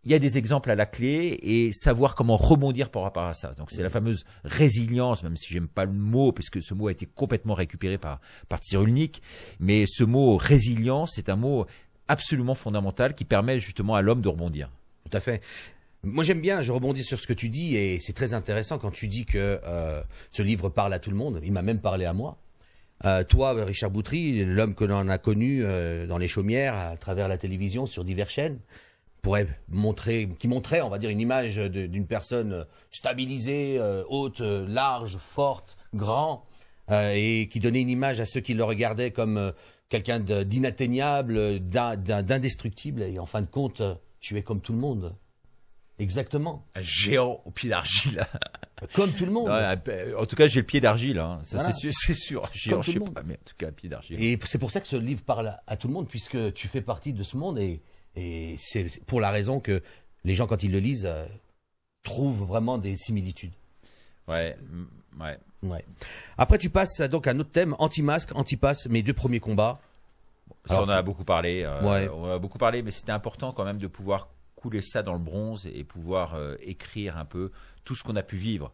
il y a des exemples à la clé et savoir comment rebondir par rapport à ça. Donc c'est la fameuse résilience, même si j'aime pas le mot, puisque ce mot a été complètement récupéré par Cyrulnik. Mais ce mot résilience, c'est un mot absolument fondamental qui permet justement à l'homme de rebondir.
Tout à fait. Moi j'aime bien, je rebondis sur ce que tu dis et c'est très intéressant quand tu dis que ce livre parle à tout le monde. Il m'a même parlé à moi. Toi, Richard Boutry, l'homme que l'on a connu dans les chaumières, à travers la télévision, sur diverses chaînes, qui montrait, on va dire, une image d'une personne stabilisée, haute, large, forte, grand, et qui donnait une image à ceux qui le regardaient comme quelqu'un d'inatteignable, d'indestructible. Et en fin de compte, tu es comme tout le monde. Exactement.
Un géant au pied d'argile.
Comme tout le monde.
En tout cas, j'ai le pied d'argile. Hein. Ça,
voilà.
c'est sûr. Géant,
je sais pas,
mais en tout cas, pied d'argile.
Et c'est pour ça que ce livre parle à tout le monde, puisque tu fais partie de ce monde et c'est pour la raison que les gens, quand ils le lisent, trouvent vraiment des similitudes.
Ouais.
Après, tu passes donc à un autre thème, anti-masque, anti-pass, mes 2 premiers combats.
Ça, on en a beaucoup parlé.
Ouais.
On en a beaucoup parlé, mais c'était important quand même de pouvoir couler ça dans le bronze et pouvoir écrire un peu tout ce qu'on a pu vivre.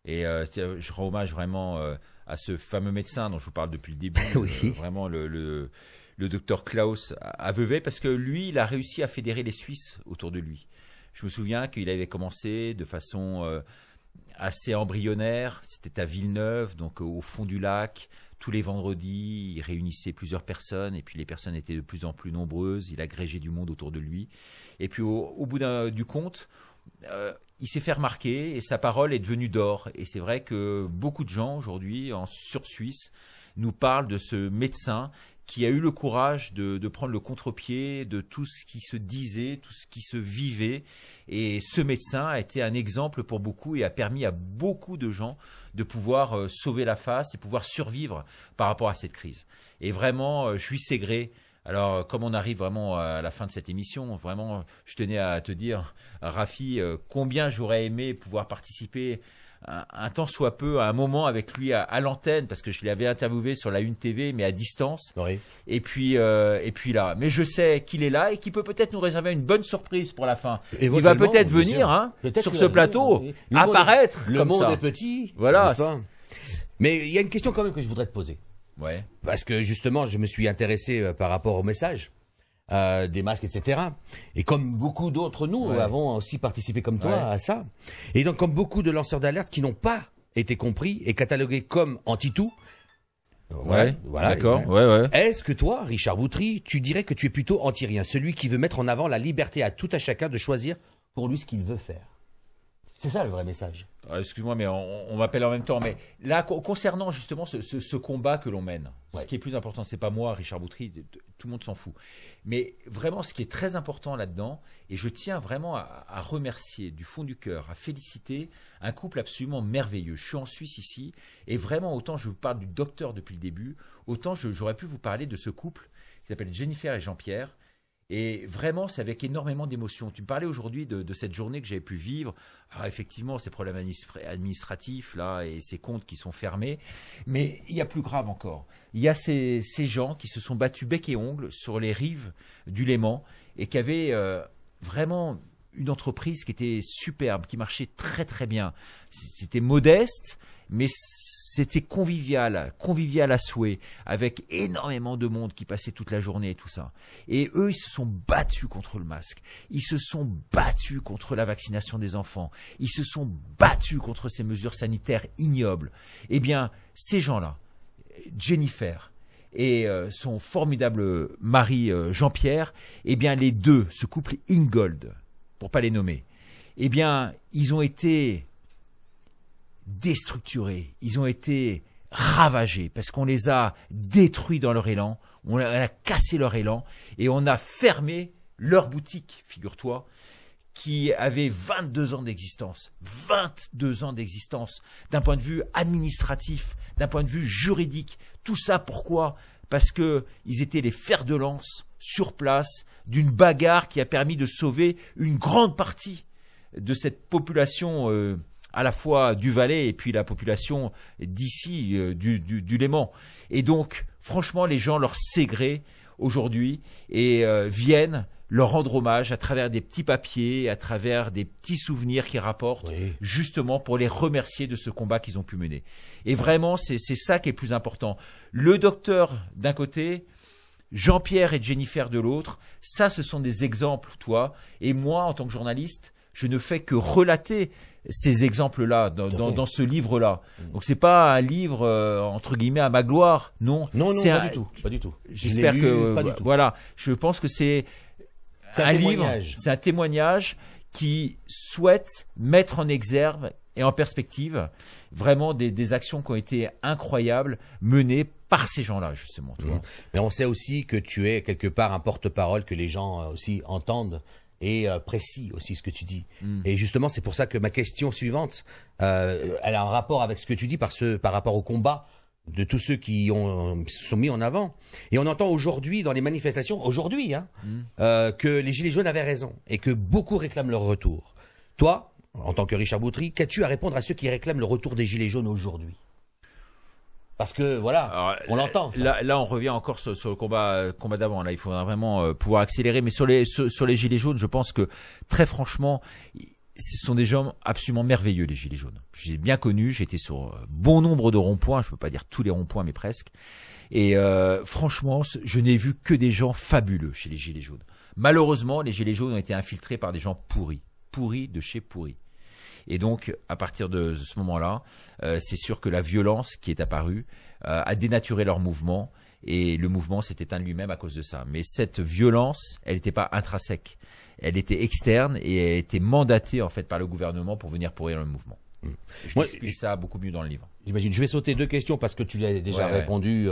Et je rends hommage vraiment à ce fameux médecin dont je vous parle depuis le début,
oui.
vraiment le docteur Klaus à Vevey, parce que lui, il a réussi à fédérer les Suisses autour de lui. Je me souviens qu'il avait commencé de façon assez embryonnaire. C'était à Villeneuve, donc au fond du lac. Tous les vendredis, il réunissait plusieurs personnes et puis les personnes étaient de plus en plus nombreuses. Il agrégeait du monde autour de lui. Et puis au bout du compte, il s'est fait remarquer et sa parole est devenue d'or. Et c'est vrai que beaucoup de gens aujourd'hui, sur Suisse, nous parlent de ce médecin qui a eu le courage de prendre le contre-pied de tout ce qui se disait, tout ce qui se vivait. Et ce médecin a été un exemple pour beaucoup et a permis à beaucoup de gens de pouvoir sauver la face et pouvoir survivre par rapport à cette crise. Et vraiment, je suis ségré. Alors, comme on arrive vraiment à la fin de cette émission, vraiment, je tenais à te dire, Rafi, combien j'aurais aimé pouvoir participer un temps soit peu, à un moment avec lui à l'antenne, parce que je l'avais interviewé sur la Une TV, mais à distance.
Oui.
Et puis là. Mais je sais qu'il est là et qu'il peut peut-être nous réserver une bonne surprise pour la fin. Il va peut-être venir sur ce plateau, apparaître
le
comme ça.
Le monde est petit.
Voilà.
Mais il y a une question quand même que je voudrais te poser.
Ouais.
Parce que justement, je me suis intéressé par rapport au message. Des masques, etc. Et comme beaucoup d'autres, nous avons aussi participé comme toi à ça. Et donc, comme beaucoup de lanceurs d'alerte qui n'ont pas été compris et catalogués comme anti-tout.
Voilà, d'accord. Ouais.
Est-ce que toi, Richard Boutry, tu dirais que tu es plutôt anti-rien, celui qui veut mettre en avant la liberté à tout à chacun de choisir pour lui ce qu'il veut faire? C'est ça le vrai message.
Excuse-moi, mais on m'appelle en même temps. Mais là, concernant justement ce combat que l'on mène, ce qui est plus important, c'est pas moi, Richard Boutry, tout le monde s'en fout. Mais vraiment, ce qui est très important là-dedans, et je tiens vraiment à remercier du fond du cœur, à féliciter un couple absolument merveilleux. Je suis en Suisse ici, et vraiment, autant je vous parle du docteur depuis le début, autant j'aurais pu vous parler de ce couple qui s'appelle Jennifer et Jean-Pierre. Et vraiment, c'est avec énormément d'émotion. Tu me parlais aujourd'hui de cette journée que j'avais pu vivre. Alors effectivement, ces problèmes administratifs là et ces comptes qui sont fermés. Mais il y a plus grave encore. Il y a ces gens qui se sont battus bec et ongles sur les rives du Léman et qui avaient vraiment une entreprise qui était superbe, qui marchait très très bien. C'était modeste, mais c'était convivial à souhait, avec énormément de monde qui passait toute la journée et tout ça. Et eux, ils se sont battus contre le masque. Ils se sont battus contre la vaccination des enfants. Ils se sont battus contre ces mesures sanitaires ignobles. Eh bien, ces gens-là, Jennifer et son formidable mari Jean-Pierre, eh bien, les deux, ce couple Ingold, pour pas les nommer, eh bien, ils ont été déstructurés, ils ont été ravagés parce qu'on les a détruits dans leur élan, on a cassé leur élan et on a fermé leur boutique, figure-toi, qui avait 22 ans d'existence. 22 ans d'existence. D'un point de vue administratif, d'un point de vue juridique. Tout ça pourquoi? Parce que ils étaient les fers de lance sur place d'une bagarre qui a permis de sauver une grande partie de cette population à la fois du Valais et puis la population d'ici, du Léman. Et donc, franchement, les gens leur ségrent aujourd'hui et viennent leur rendre hommage à travers des petits papiers, à travers des petits souvenirs qu'ils rapportent, justement pour les remercier de ce combat qu'ils ont pu mener. Et vraiment, c'est ça qui est le plus important. Le docteur d'un côté, Jean-Pierre et Jennifer de l'autre, ça ce sont des exemples, toi. Et moi, en tant que journaliste, je ne fais que relater ces exemples-là dans ce livre-là. Donc c'est pas un livre entre guillemets à ma gloire, non.
Non, pas du tout, pas du tout.
J'espère que voilà, je pense que c'est un livre, c'est un témoignage qui souhaite mettre en exergue et en perspective vraiment des actions qui ont été incroyables menées par ces gens-là justement.
Mais on sait aussi que tu es quelque part un porte-parole que les gens aussi entendent. Et précis aussi ce que tu dis. Et justement, c'est pour ça que ma question suivante, elle a un rapport avec ce que tu dis par rapport au combat de tous ceux qui se sont mis en avant. Et on entend aujourd'hui dans les manifestations, que les Gilets jaunes avaient raison et que beaucoup réclament leur retour. Toi, en tant que Richard Boutry, qu'as-tu à répondre à ceux qui réclament le retour des Gilets jaunes aujourd'hui ? Parce que voilà, alors, on l'entend.
Là, on revient encore sur le combat d'avant. Là, il faudra vraiment pouvoir accélérer. Mais sur les gilets jaunes, je pense que très franchement, ce sont des gens absolument merveilleux, les gilets jaunes. J'ai bien connu. J'ai été sur bon nombre de ronds-points. Je peux pas dire tous les ronds-points, mais presque. Et franchement, je n'ai vu que des gens fabuleux chez les gilets jaunes. Malheureusement, les gilets jaunes ont été infiltrés par des gens pourris de chez pourris. Et donc, à partir de ce moment-là, c'est sûr que la violence qui est apparue a dénaturé leur mouvement et le mouvement s'est éteint lui-même à cause de ça. Mais cette violence, elle n'était pas intrinsèque. Elle était externe et elle était mandatée en fait par le gouvernement pour venir pourrir le mouvement. Je explique ça beaucoup mieux dans le livre.
J'imagine. Je vais sauter 2 questions parce que tu l'as déjà répondu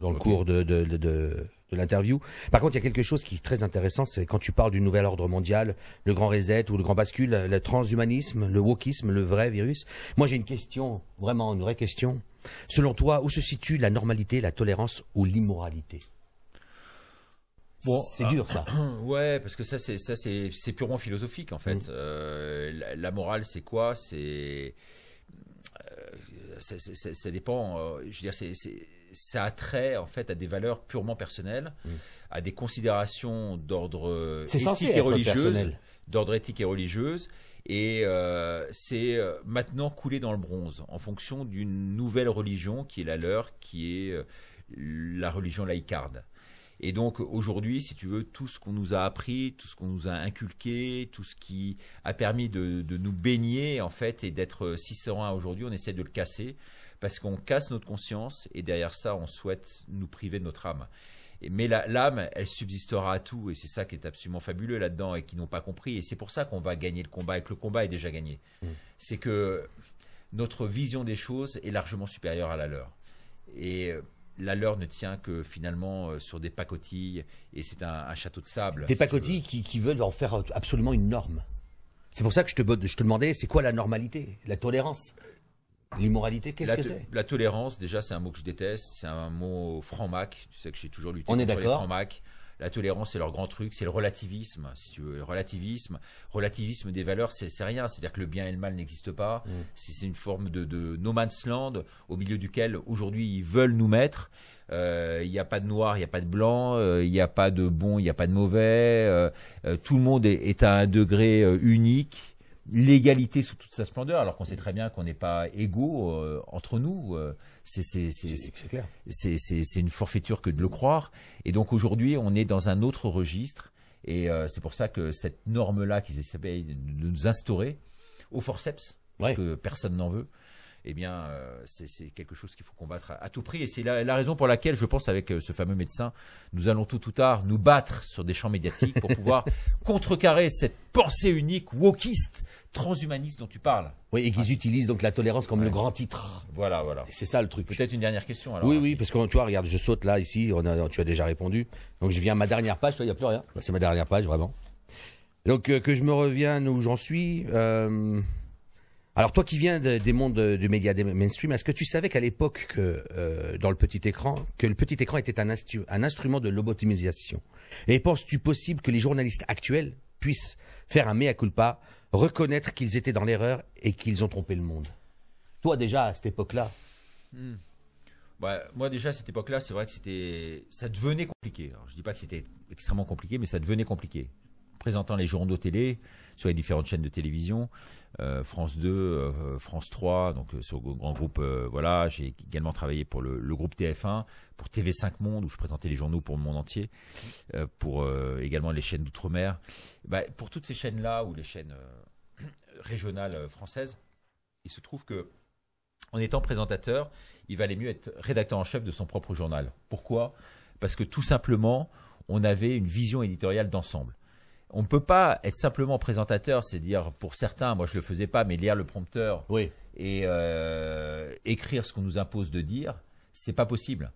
dans le cours de l'interview. Par contre, il y a quelque chose qui est très intéressant, c'est quand tu parles du nouvel ordre mondial, le grand reset ou le grand bascule, le transhumanisme, le wokisme, le vrai virus. Moi, j'ai une question, vraiment une vraie question. Selon toi, où se situe la normalité, la tolérance ou l'immoralité ? Bon, c'est dur ça.
Ouais, parce que ça c'est purement philosophique en fait. La morale, c'est quoi ? Ça dépend. Je veux dire, ça a trait en fait à des valeurs purement personnelles, à des considérations d'ordre éthique et religieuse, et c'est maintenant coulé dans le bronze en fonction d'une nouvelle religion qui est la leur, qui est la religion laïcarde. Et donc aujourd'hui, si tu veux, tout ce qu'on nous a appris, tout ce qu'on nous a inculqué, tout ce qui a permis de nous baigner en fait et d'être si serein aujourd'hui, on essaie de le casser parce qu'on casse notre conscience et derrière ça, on souhaite nous priver de notre âme. Mais l'âme, elle subsistera à tout et c'est ça qui est absolument fabuleux là-dedans et qu'ils n'ont pas compris. Et c'est pour ça qu'on va gagner le combat et que le combat est déjà gagné. C'est que notre vision des choses est largement supérieure à la leur. Et la leur ne tient que finalement sur des pacotilles et c'est un château de sable.
Des pacotilles qui veulent en faire absolument une norme. C'est pour ça que je te demandais, c'est quoi la normalité, la tolérance, l'immoralité, qu'est-ce que c'est ?
La tolérance, déjà, c'est un mot que je déteste, c'est un mot franc-mac. Tu sais que j'ai toujours lutté
contre
les francs-mac. La tolérance, c'est leur grand truc, c'est le relativisme, si tu veux. Relativisme des valeurs, c'est rien. C'est-à-dire que le bien et le mal n'existent pas. C'est une forme de no man's land au milieu duquel, aujourd'hui, ils veulent nous mettre. Il n'y a pas de noir, il n'y a pas de blanc, il n'y a pas de bon, il n'y a pas de mauvais. Tout le monde est à un degré unique. L'égalité sous toute sa splendeur, alors qu'on sait très bien qu'on n'est pas égaux entre nous. C'est
clair.
C'est une forfaiture que de le croire. Et donc aujourd'hui, on est dans un autre registre. Et c'est pour ça que cette norme-là qu'ils essaient de nous instaurer au forceps, parce que personne n'en veut, eh bien, c'est quelque chose qu'il faut combattre à tout prix. Et c'est la raison pour laquelle, je pense, avec ce fameux médecin, nous allons tôt ou tard nous battre sur des champs médiatiques pour pouvoir contrecarrer cette pensée unique, wokiste, transhumaniste dont tu parles.
Oui, et qu'ils utilisent donc la tolérance comme le grand titre.
Voilà.
C'est ça le truc.
Peut-être une dernière question alors.
Oui, parce que tu vois, regarde, je saute là, ici, tu as déjà répondu. Donc je viens à ma dernière page, toi, il n'y a plus rien. C'est ma dernière page, vraiment. Donc, que je me revienne où j'en suis. Alors, toi qui viens des mondes du média mainstream, est-ce que tu savais qu'à l'époque, dans le petit écran, que le petit écran était un instrument de lobotomisation? Et penses-tu possible que les journalistes actuels puissent faire un mea culpa, reconnaître qu'ils étaient dans l'erreur et qu'ils ont trompé le monde? Toi, déjà, à cette époque-là.
Bah, moi déjà à cette époque-là, c'est vrai que ça devenait compliqué. Alors, je dis pas que c'était extrêmement compliqué, mais ça devenait compliqué. Présentant les journaux télé sur les différentes chaînes de télévision, France 2, France 3, donc sur le grand groupe. Voilà, j'ai également travaillé pour le groupe TF1, pour TV5 Monde où je présentais les journaux pour le monde entier, pour également les chaînes d'outre-mer. Bah, pour toutes ces chaînes-là ou les chaînes régionales françaises, il se trouve que en étant présentateur, il valait mieux être rédacteur en chef de son propre journal. Pourquoi? Parce que tout simplement, on avait une vision éditoriale d'ensemble. On ne peut pas être simplement présentateur, c'est dire pour certains, moi je le faisais pas, mais lire le prompteur et écrire ce qu'on nous impose de dire, c'est pas possible.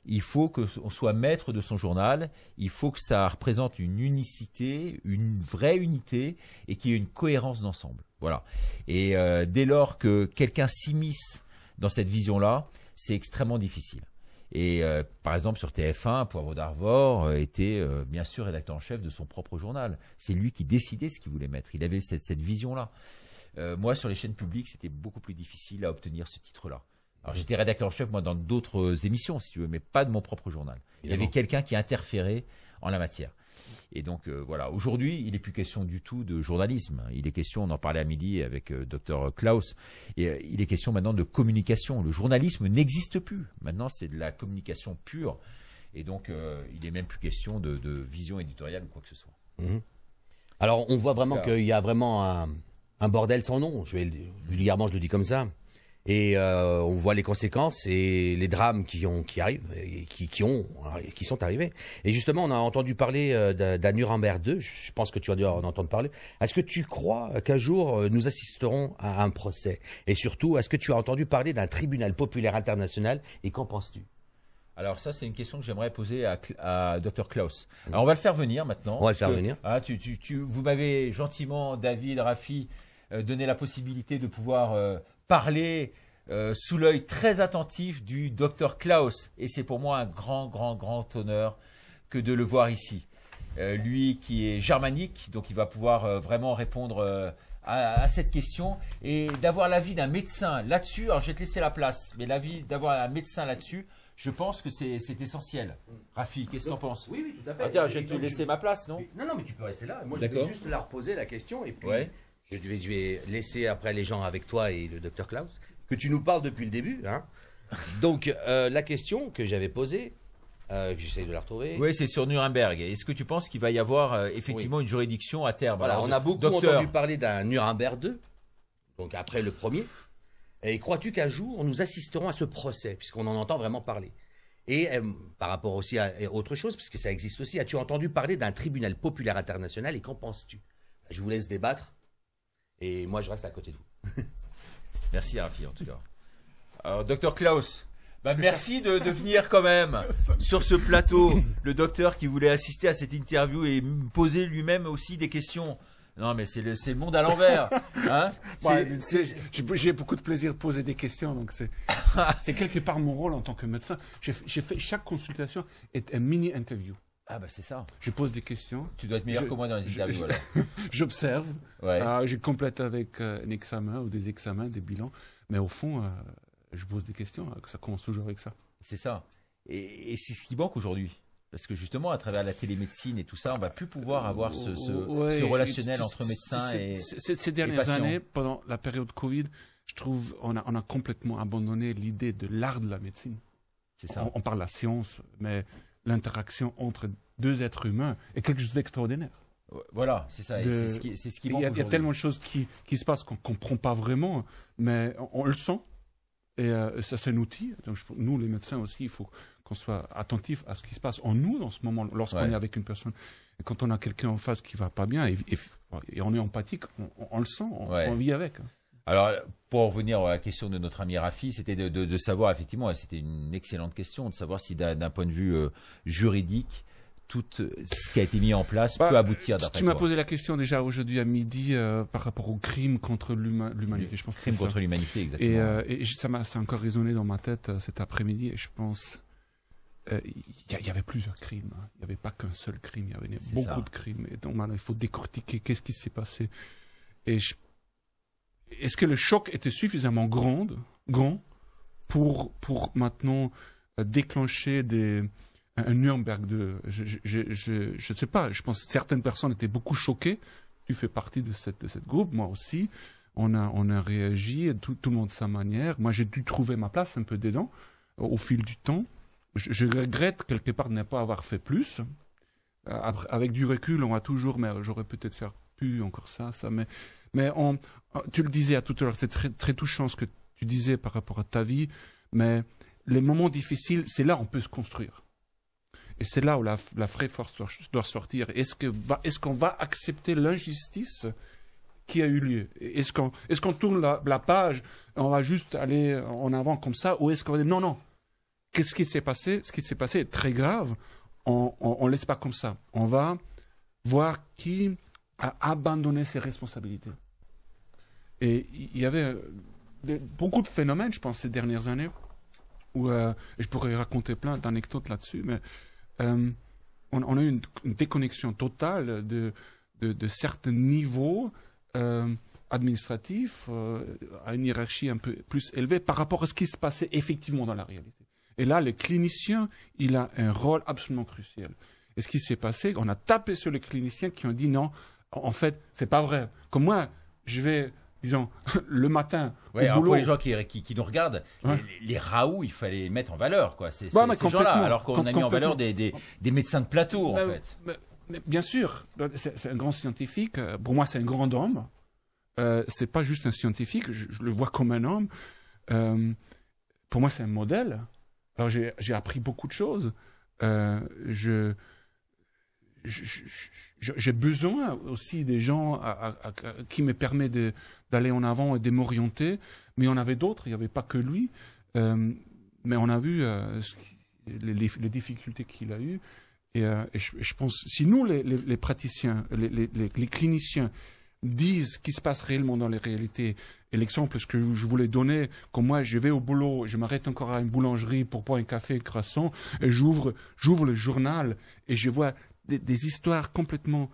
Il faut qu'on soit maître de son journal, il faut que ça représente une unicité, une vraie unité et qu'il y ait une cohérence d'ensemble. Voilà. Et dès lors que quelqu'un s'immisce dans cette vision-là, c'est extrêmement difficile. Et par exemple sur TF1, Poivre d'Arvor était bien sûr rédacteur en chef de son propre journal. C'est lui qui décidait ce qu'il voulait mettre. Il avait cette vision-là. Moi, sur les chaînes publiques, c'était beaucoup plus difficile à obtenir ce titre-là. Alors j'étais rédacteur en chef moi dans d'autres émissions, si tu veux, mais pas de mon propre journal. Il y avait quelqu'un qui interférait en la matière. Et donc voilà, aujourd'hui, il n'est plus question du tout de journalisme. Il est question, on en parlait à midi avec Dr Klaus, et il est question maintenant de communication. Le journalisme n'existe plus. Maintenant, c'est de la communication pure. Et donc, il n'est même plus question de vision éditoriale ou quoi que ce soit.
Alors, on voit vraiment qu'il y a vraiment un bordel sans nom. Vulgairement, je le dis comme ça. Et on voit les conséquences et les drames qui arrivent, et qui sont arrivés. Et justement, on a entendu parler d'un Nuremberg 2. Je pense que tu as dû en entendre parler. Est-ce que tu crois qu'un jour nous assisterons à un procès? Et surtout, est-ce que tu as entendu parler d'un tribunal populaire international? Et qu'en penses-tu?
Alors ça, c'est une question que j'aimerais poser à Dr Klaus. Alors on va le faire venir maintenant.
On va le faire venir.
Vous m'avez gentiment, David, Rafi, donné la possibilité de pouvoir parler sous l'œil très attentif du Dr Klaus. Et c'est pour moi un grand honneur que de le voir ici. Lui qui est germanique, donc il va pouvoir vraiment répondre à cette question. Et d'avoir l'avis d'un médecin là-dessus, alors je vais te laisser la place, mais l'avis d'avoir un médecin là-dessus, je pense que c'est essentiel. Rafi, qu'est-ce que tu en penses?
Oui, tout à fait.
Ah, tiens, je vais te laisser ma place, non?
Non, mais tu peux rester là. Moi, je vais juste leur poser la question et puis je vais laisser après les gens avec toi et le Dr Klaus, que tu nous parles depuis le début. Hein. Donc, la question que j'avais posée, j'essaie de la retrouver.
Oui, c'est sur Nuremberg. Est-ce que tu penses qu'il va y avoir effectivement une juridiction à terme?
Voilà,
alors,
on a beaucoup entendu parler d'un Nuremberg 2, donc après le premier. Et crois-tu qu'un jour, nous assisterons à ce procès, puisqu'on en entend vraiment parler? Et par rapport aussi à autre chose, puisque ça existe aussi, as-tu entendu parler d'un tribunal populaire international et qu'en penses-tu? Je vous laisse débattre et moi je reste à côté de vous.
Merci Rafi en tout cas. Alors Dr Klaus, merci de venir quand même sur ce plateau. Le docteur qui voulait assister à cette interview et poser lui-même aussi des questions. Non, mais c'est le monde à l'envers. Hein,
j'ai beaucoup de plaisir de poser des questions, donc c'est quelque part mon rôle en tant que médecin. J'ai fait chaque consultation est un mini interview.
Ah bah c'est ça.
Je pose des questions.
Tu dois être meilleur que moi dans les interviews.
J'observe. Je complète avec un examen ou des examens, des bilans. Mais au fond, je pose des questions. Ça commence toujours avec ça.
C'est ça. Et c'est ce qui manque aujourd'hui. Parce que justement, à travers la télémédecine et tout ça, on va plus pouvoir avoir ce relationnel entre médecins et
ces dernières années, pendant la période Covid, je trouve on a complètement abandonné l'idée de l'art de la médecine.
C'est ça.
On parle de la science, mais l'interaction entre deux êtres humains est quelque chose d'extraordinaire.
Voilà, c'est ça. C'est ce qui manque.
Il y a tellement de choses qui se passent qu'on ne comprend pas vraiment, mais on le sent. Et ça, c'est un outil. Donc, nous, les médecins aussi, il faut qu'on soit attentif à ce qui se passe en nous dans ce moment, lorsqu'on est avec une personne. Et quand on a quelqu'un en face qui ne va pas bien, et on est empathique, on le sent, on vit avec.
Alors, pour revenir à la question de notre ami Rafi, c'était de savoir, effectivement, c'était une excellente question, de savoir si d'un point de vue juridique, tout ce qui a été mis en place peut aboutir d'après toi?
Tu m'as posé la question déjà aujourd'hui à midi par rapport au crime contre l'humanité. Je pense
crime contre l'humanité, exactement.
Et ça a encore résonné dans ma tête cet après-midi. Et je pense, il y avait plusieurs crimes. Il n'y avait pas qu'un seul crime. Il y avait beaucoup de crimes. Et donc maintenant, il faut décortiquer qu'est-ce qui s'est passé. Et est-ce que le choc était suffisamment grand pour maintenant déclencher un Nuremberg 2. Je ne sais pas, je pense que certaines personnes étaient beaucoup choquées. Tu fais partie de cette groupe, moi aussi. On a réagi, tout le monde de sa manière. Moi, j'ai dû trouver ma place un peu dedans au fil du temps. Je regrette quelque part de ne pas avoir fait plus. Avec du recul, on va toujours, mais j'aurais peut-être fait plus encore ça. Mais tu le disais à tout à l'heure, c'est très, très touchant ce que tu disais par rapport à ta vie, mais les moments difficiles, c'est là où on peut se construire. Et c'est là où la vraie force doit sortir. Est-ce qu'on va accepter l'injustice qui a eu lieu? Est-ce qu'on tourne la page, on va juste aller en avant comme ça, ou est-ce qu'on va dire non, qu'est-ce qui s'est passé? Ce qui s'est passé est très grave, on ne laisse pas comme ça. On va voir qui a abandonné ses responsabilités. Et il y avait beaucoup de phénomènes, je pense, ces dernières années, où je pourrais raconter plein d'anecdotes là-dessus, mais on a eu une déconnexion totale de certains niveaux administratifs à une hiérarchie un peu plus élevée par rapport à ce qui se passait effectivement dans la réalité. Et là, le clinicien, il a un rôle absolument crucial. Et ce qui s'est passé, on a tapé sur les cliniciens qui ont dit non, en fait, c'est pas vrai. Comme moi, je vais, disons, le matin au boulot.
Pour les gens qui nous regardent, les Raoult, il fallait les mettre en valeur, quoi. Ces gens-là, alors qu'on a mis en valeur des médecins de plateau, en fait.
Mais bien sûr, c'est un grand scientifique. Pour moi, c'est un grand homme. C'est pas juste un scientifique. Je le vois comme un homme. Pour moi, c'est un modèle. Alors, j'ai appris beaucoup de choses. J'ai besoin aussi des gens qui me permettent d'aller en avant et de m'orienter. Mais on avait d'autres, il n'y avait pas que lui. Mais on a vu les difficultés qu'il a eues. Et je pense, si nous, les praticiens, les cliniciens, disent ce qui se passe réellement dans les réalités, et l'exemple ce que je voulais donner, comme moi, je vais au boulot, je m'arrête encore à une boulangerie pour boire un café, un croissant, et j'ouvre le journal, et je vois des histoires complètement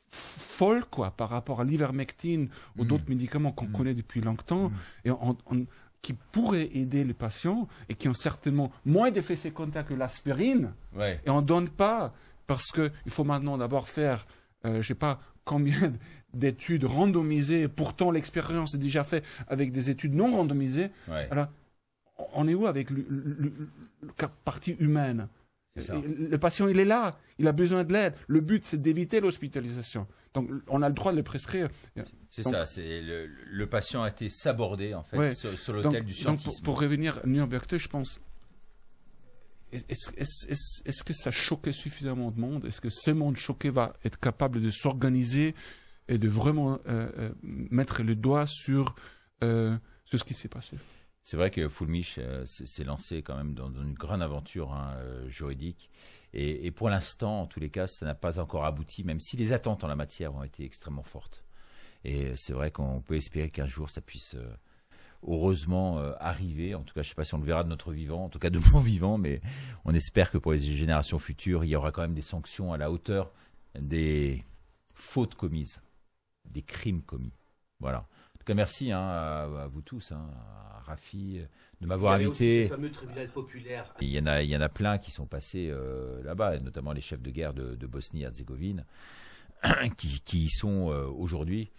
folles, quoi, par rapport à l'ivermectine ou d'autres médicaments qu'on connaît depuis longtemps, et qui pourraient aider les patients, et qui ont certainement moins d'effets secondaires que l'aspirine, et on ne donne pas, parce qu'il faut maintenant d'abord faire, je ne sais pas combien d'études randomisées, pourtant l'expérience est déjà faite avec des études non randomisées. Alors, on est où avec la partie humaine? Le patient, il est là, il a besoin de l'aide. Le but, c'est d'éviter l'hospitalisation. Donc, on a le droit de le prescrire.
C'est ça, le patient a été sabordé, en fait, sur l'autel du scientisme.
Donc, pour revenir à Nuremberg 2, je pense, est-ce que ça choquait suffisamment de monde? Est-ce que ce monde choqué va être capable de s'organiser et de vraiment mettre le doigt sur ce qui s'est passé?
C'est vrai que Fulmich s'est lancé quand même dans une grande aventure juridique. Et pour l'instant, en tous les cas, ça n'a pas encore abouti, même si les attentes en la matière ont été extrêmement fortes. Et c'est vrai qu'on peut espérer qu'un jour, ça puisse heureusement arriver. En tout cas, je ne sais pas si on le verra de notre vivant, en tout cas de mon vivant, mais on espère que pour les générations futures, il y aura quand même des sanctions à la hauteur des fautes commises, des crimes commis. Voilà. En tout cas, merci à vous tous, à Rafi, de m'avoir invité.
Aussi ce fameux tribunal populaire.
Il y en a plein qui sont passés là-bas, notamment les chefs de guerre de Bosnie-Herzégovine, qui sont aujourd'hui,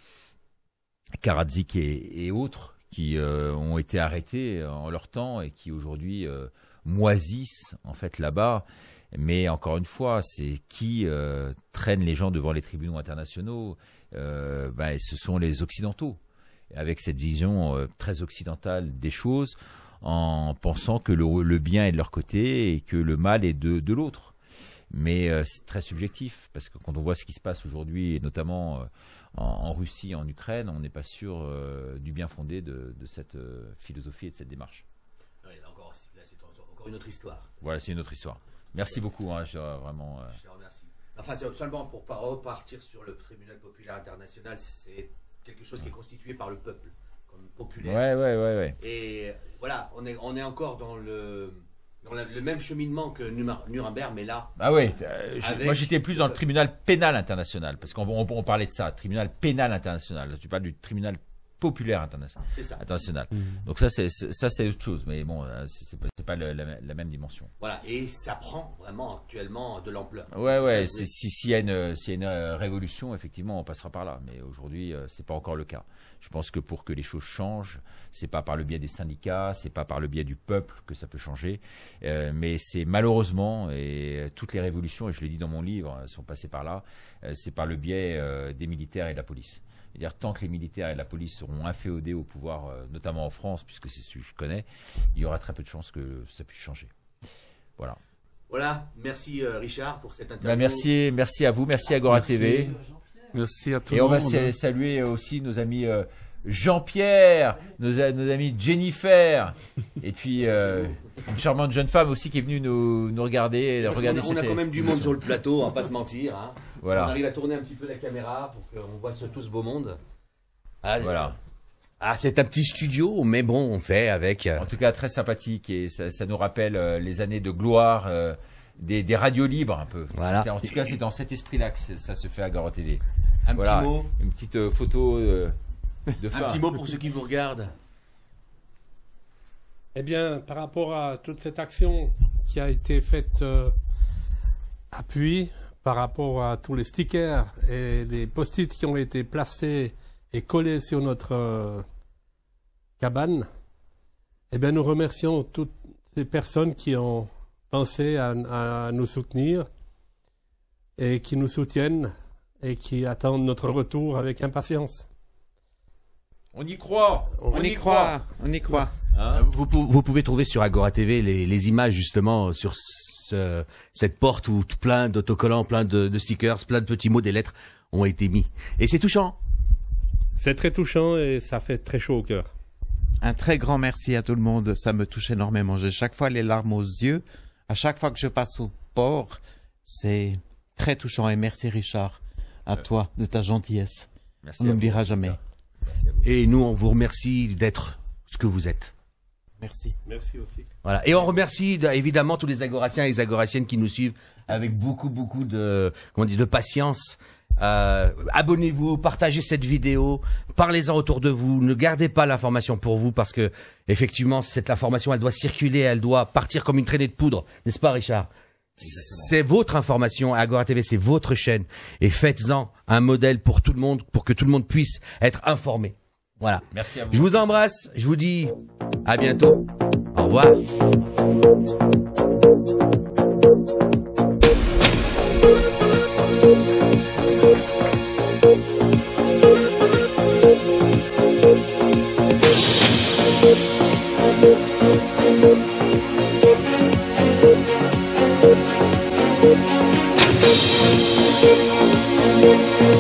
Karadzic et autres, qui ont été arrêtés en leur temps et qui aujourd'hui moisissent en fait là-bas. Mais encore une fois, c'est qui traîne les gens devant les tribunaux internationaux. Ce sont les Occidentaux, avec cette vision très occidentale des choses, en pensant que le bien est de leur côté et que le mal est de l'autre. Mais c'est très subjectif, parce que quand on voit ce qui se passe aujourd'hui, et notamment en Russie, en Ukraine, on n'est pas sûr du bien fondé de cette philosophie et de cette démarche.
Là, c'est encore une autre histoire.
Voilà, c'est une autre histoire. Merci beaucoup, hein, vraiment.
Je te remercie. Enfin, c'est seulement pour pas repartir sur le tribunal populaire international, c'est quelque chose qui est constitué par le peuple, comme populaire.
Ouais.
Et voilà, on est encore dans le même cheminement que Nuremberg, mais là.
Ah oui, moi j'étais plus dans le tribunal pénal international, parce qu'on parlait de ça, tribunal pénal international. Tu parles du tribunal populaire international.
C'est ça.
International. Donc ça c'est autre chose, mais bon, c'est pas la même dimension.
Voilà, et ça prend vraiment actuellement de l'ampleur.
Ouais. S'il y a une révolution, effectivement, on passera par là. Mais aujourd'hui, c'est pas encore le cas. Je pense que pour que les choses changent, c'est pas par le biais des syndicats, c'est pas par le biais du peuple que ça peut changer. Mais c'est malheureusement, et toutes les révolutions, et je l'ai dit dans mon livre, sont passées par là. C'est par le biais des militaires et de la police. C'est-à-dire, tant que les militaires et la police seront inféodés au pouvoir, notamment en France, puisque c'est ce que je connais, il y aura très peu de chances que ça puisse changer. Voilà.
Voilà, merci Richard pour cette interview.
Merci à vous, merci à Agora TV.
Merci à tout
et
le
on
monde.
va saluer aussi nos amis Jean-Pierre, nos amis Jennifer, et puis une charmante jeune femme aussi qui est venue nous regarder.
On a quand même du monde sur le plateau, on va pas se mentir. Hein.
Voilà.
On arrive à tourner un petit peu la caméra pour qu'on voit tout ce beau monde. Ah,
voilà.
Ah, c'est un petit studio, mais bon, on fait avec.
En tout cas, très sympathique, et ça nous rappelle les années de gloire des radios libres un peu.
Voilà.
En tout cas, c'est dans cet esprit-là que ça se fait à Agora TV.
Un petit mot.
Une petite photo de fin.
Un petit mot pour ceux qui vous regardent.
Eh bien, par rapport à toute cette action qui a été faite à Puy, par rapport à tous les stickers et les post-it qui ont été placés et collés sur notre cabane, eh bien, nous remercions toutes ces personnes qui ont pensé à nous soutenir et qui nous soutiennent et qui attendent notre retour avec impatience.
On y croit.
On y croit.
Hein,
Vous pouvez trouver sur Agora TV les images justement sur cette porte où plein d'autocollants, plein de stickers, plein de petits mots, des lettres ont été mis. Et c'est touchant.
C'est très touchant et ça fait très chaud au cœur.
Un très grand merci à tout le monde. Ça me touche énormément. J'ai chaque fois les larmes aux yeux. À chaque fois que je passe au port, c'est très touchant. Et merci Richard, à toi, de ta gentillesse.
merci
On
à vous.
n'oubliera jamais.
Merci à vous.
Et nous, on vous remercie d'être ce que vous êtes.
Merci.
Merci aussi.
Voilà. Et on remercie évidemment tous les Agoraciens et les Agoraciennes qui nous suivent avec beaucoup de patience. Abonnez-vous, partagez cette vidéo, parlez-en autour de vous, ne gardez pas l'information pour vous parce que effectivement cette information elle doit circuler, elle doit partir comme une traînée de poudre, n'est-ce pas Richard? C'est votre information, Agora TV, c'est votre chaîne et faites-en un modèle pour tout le monde, pour que tout le monde puisse être informé. Voilà.
Merci à vous.
Je vous embrasse, je vous dis à bientôt. Au revoir.
Thank you.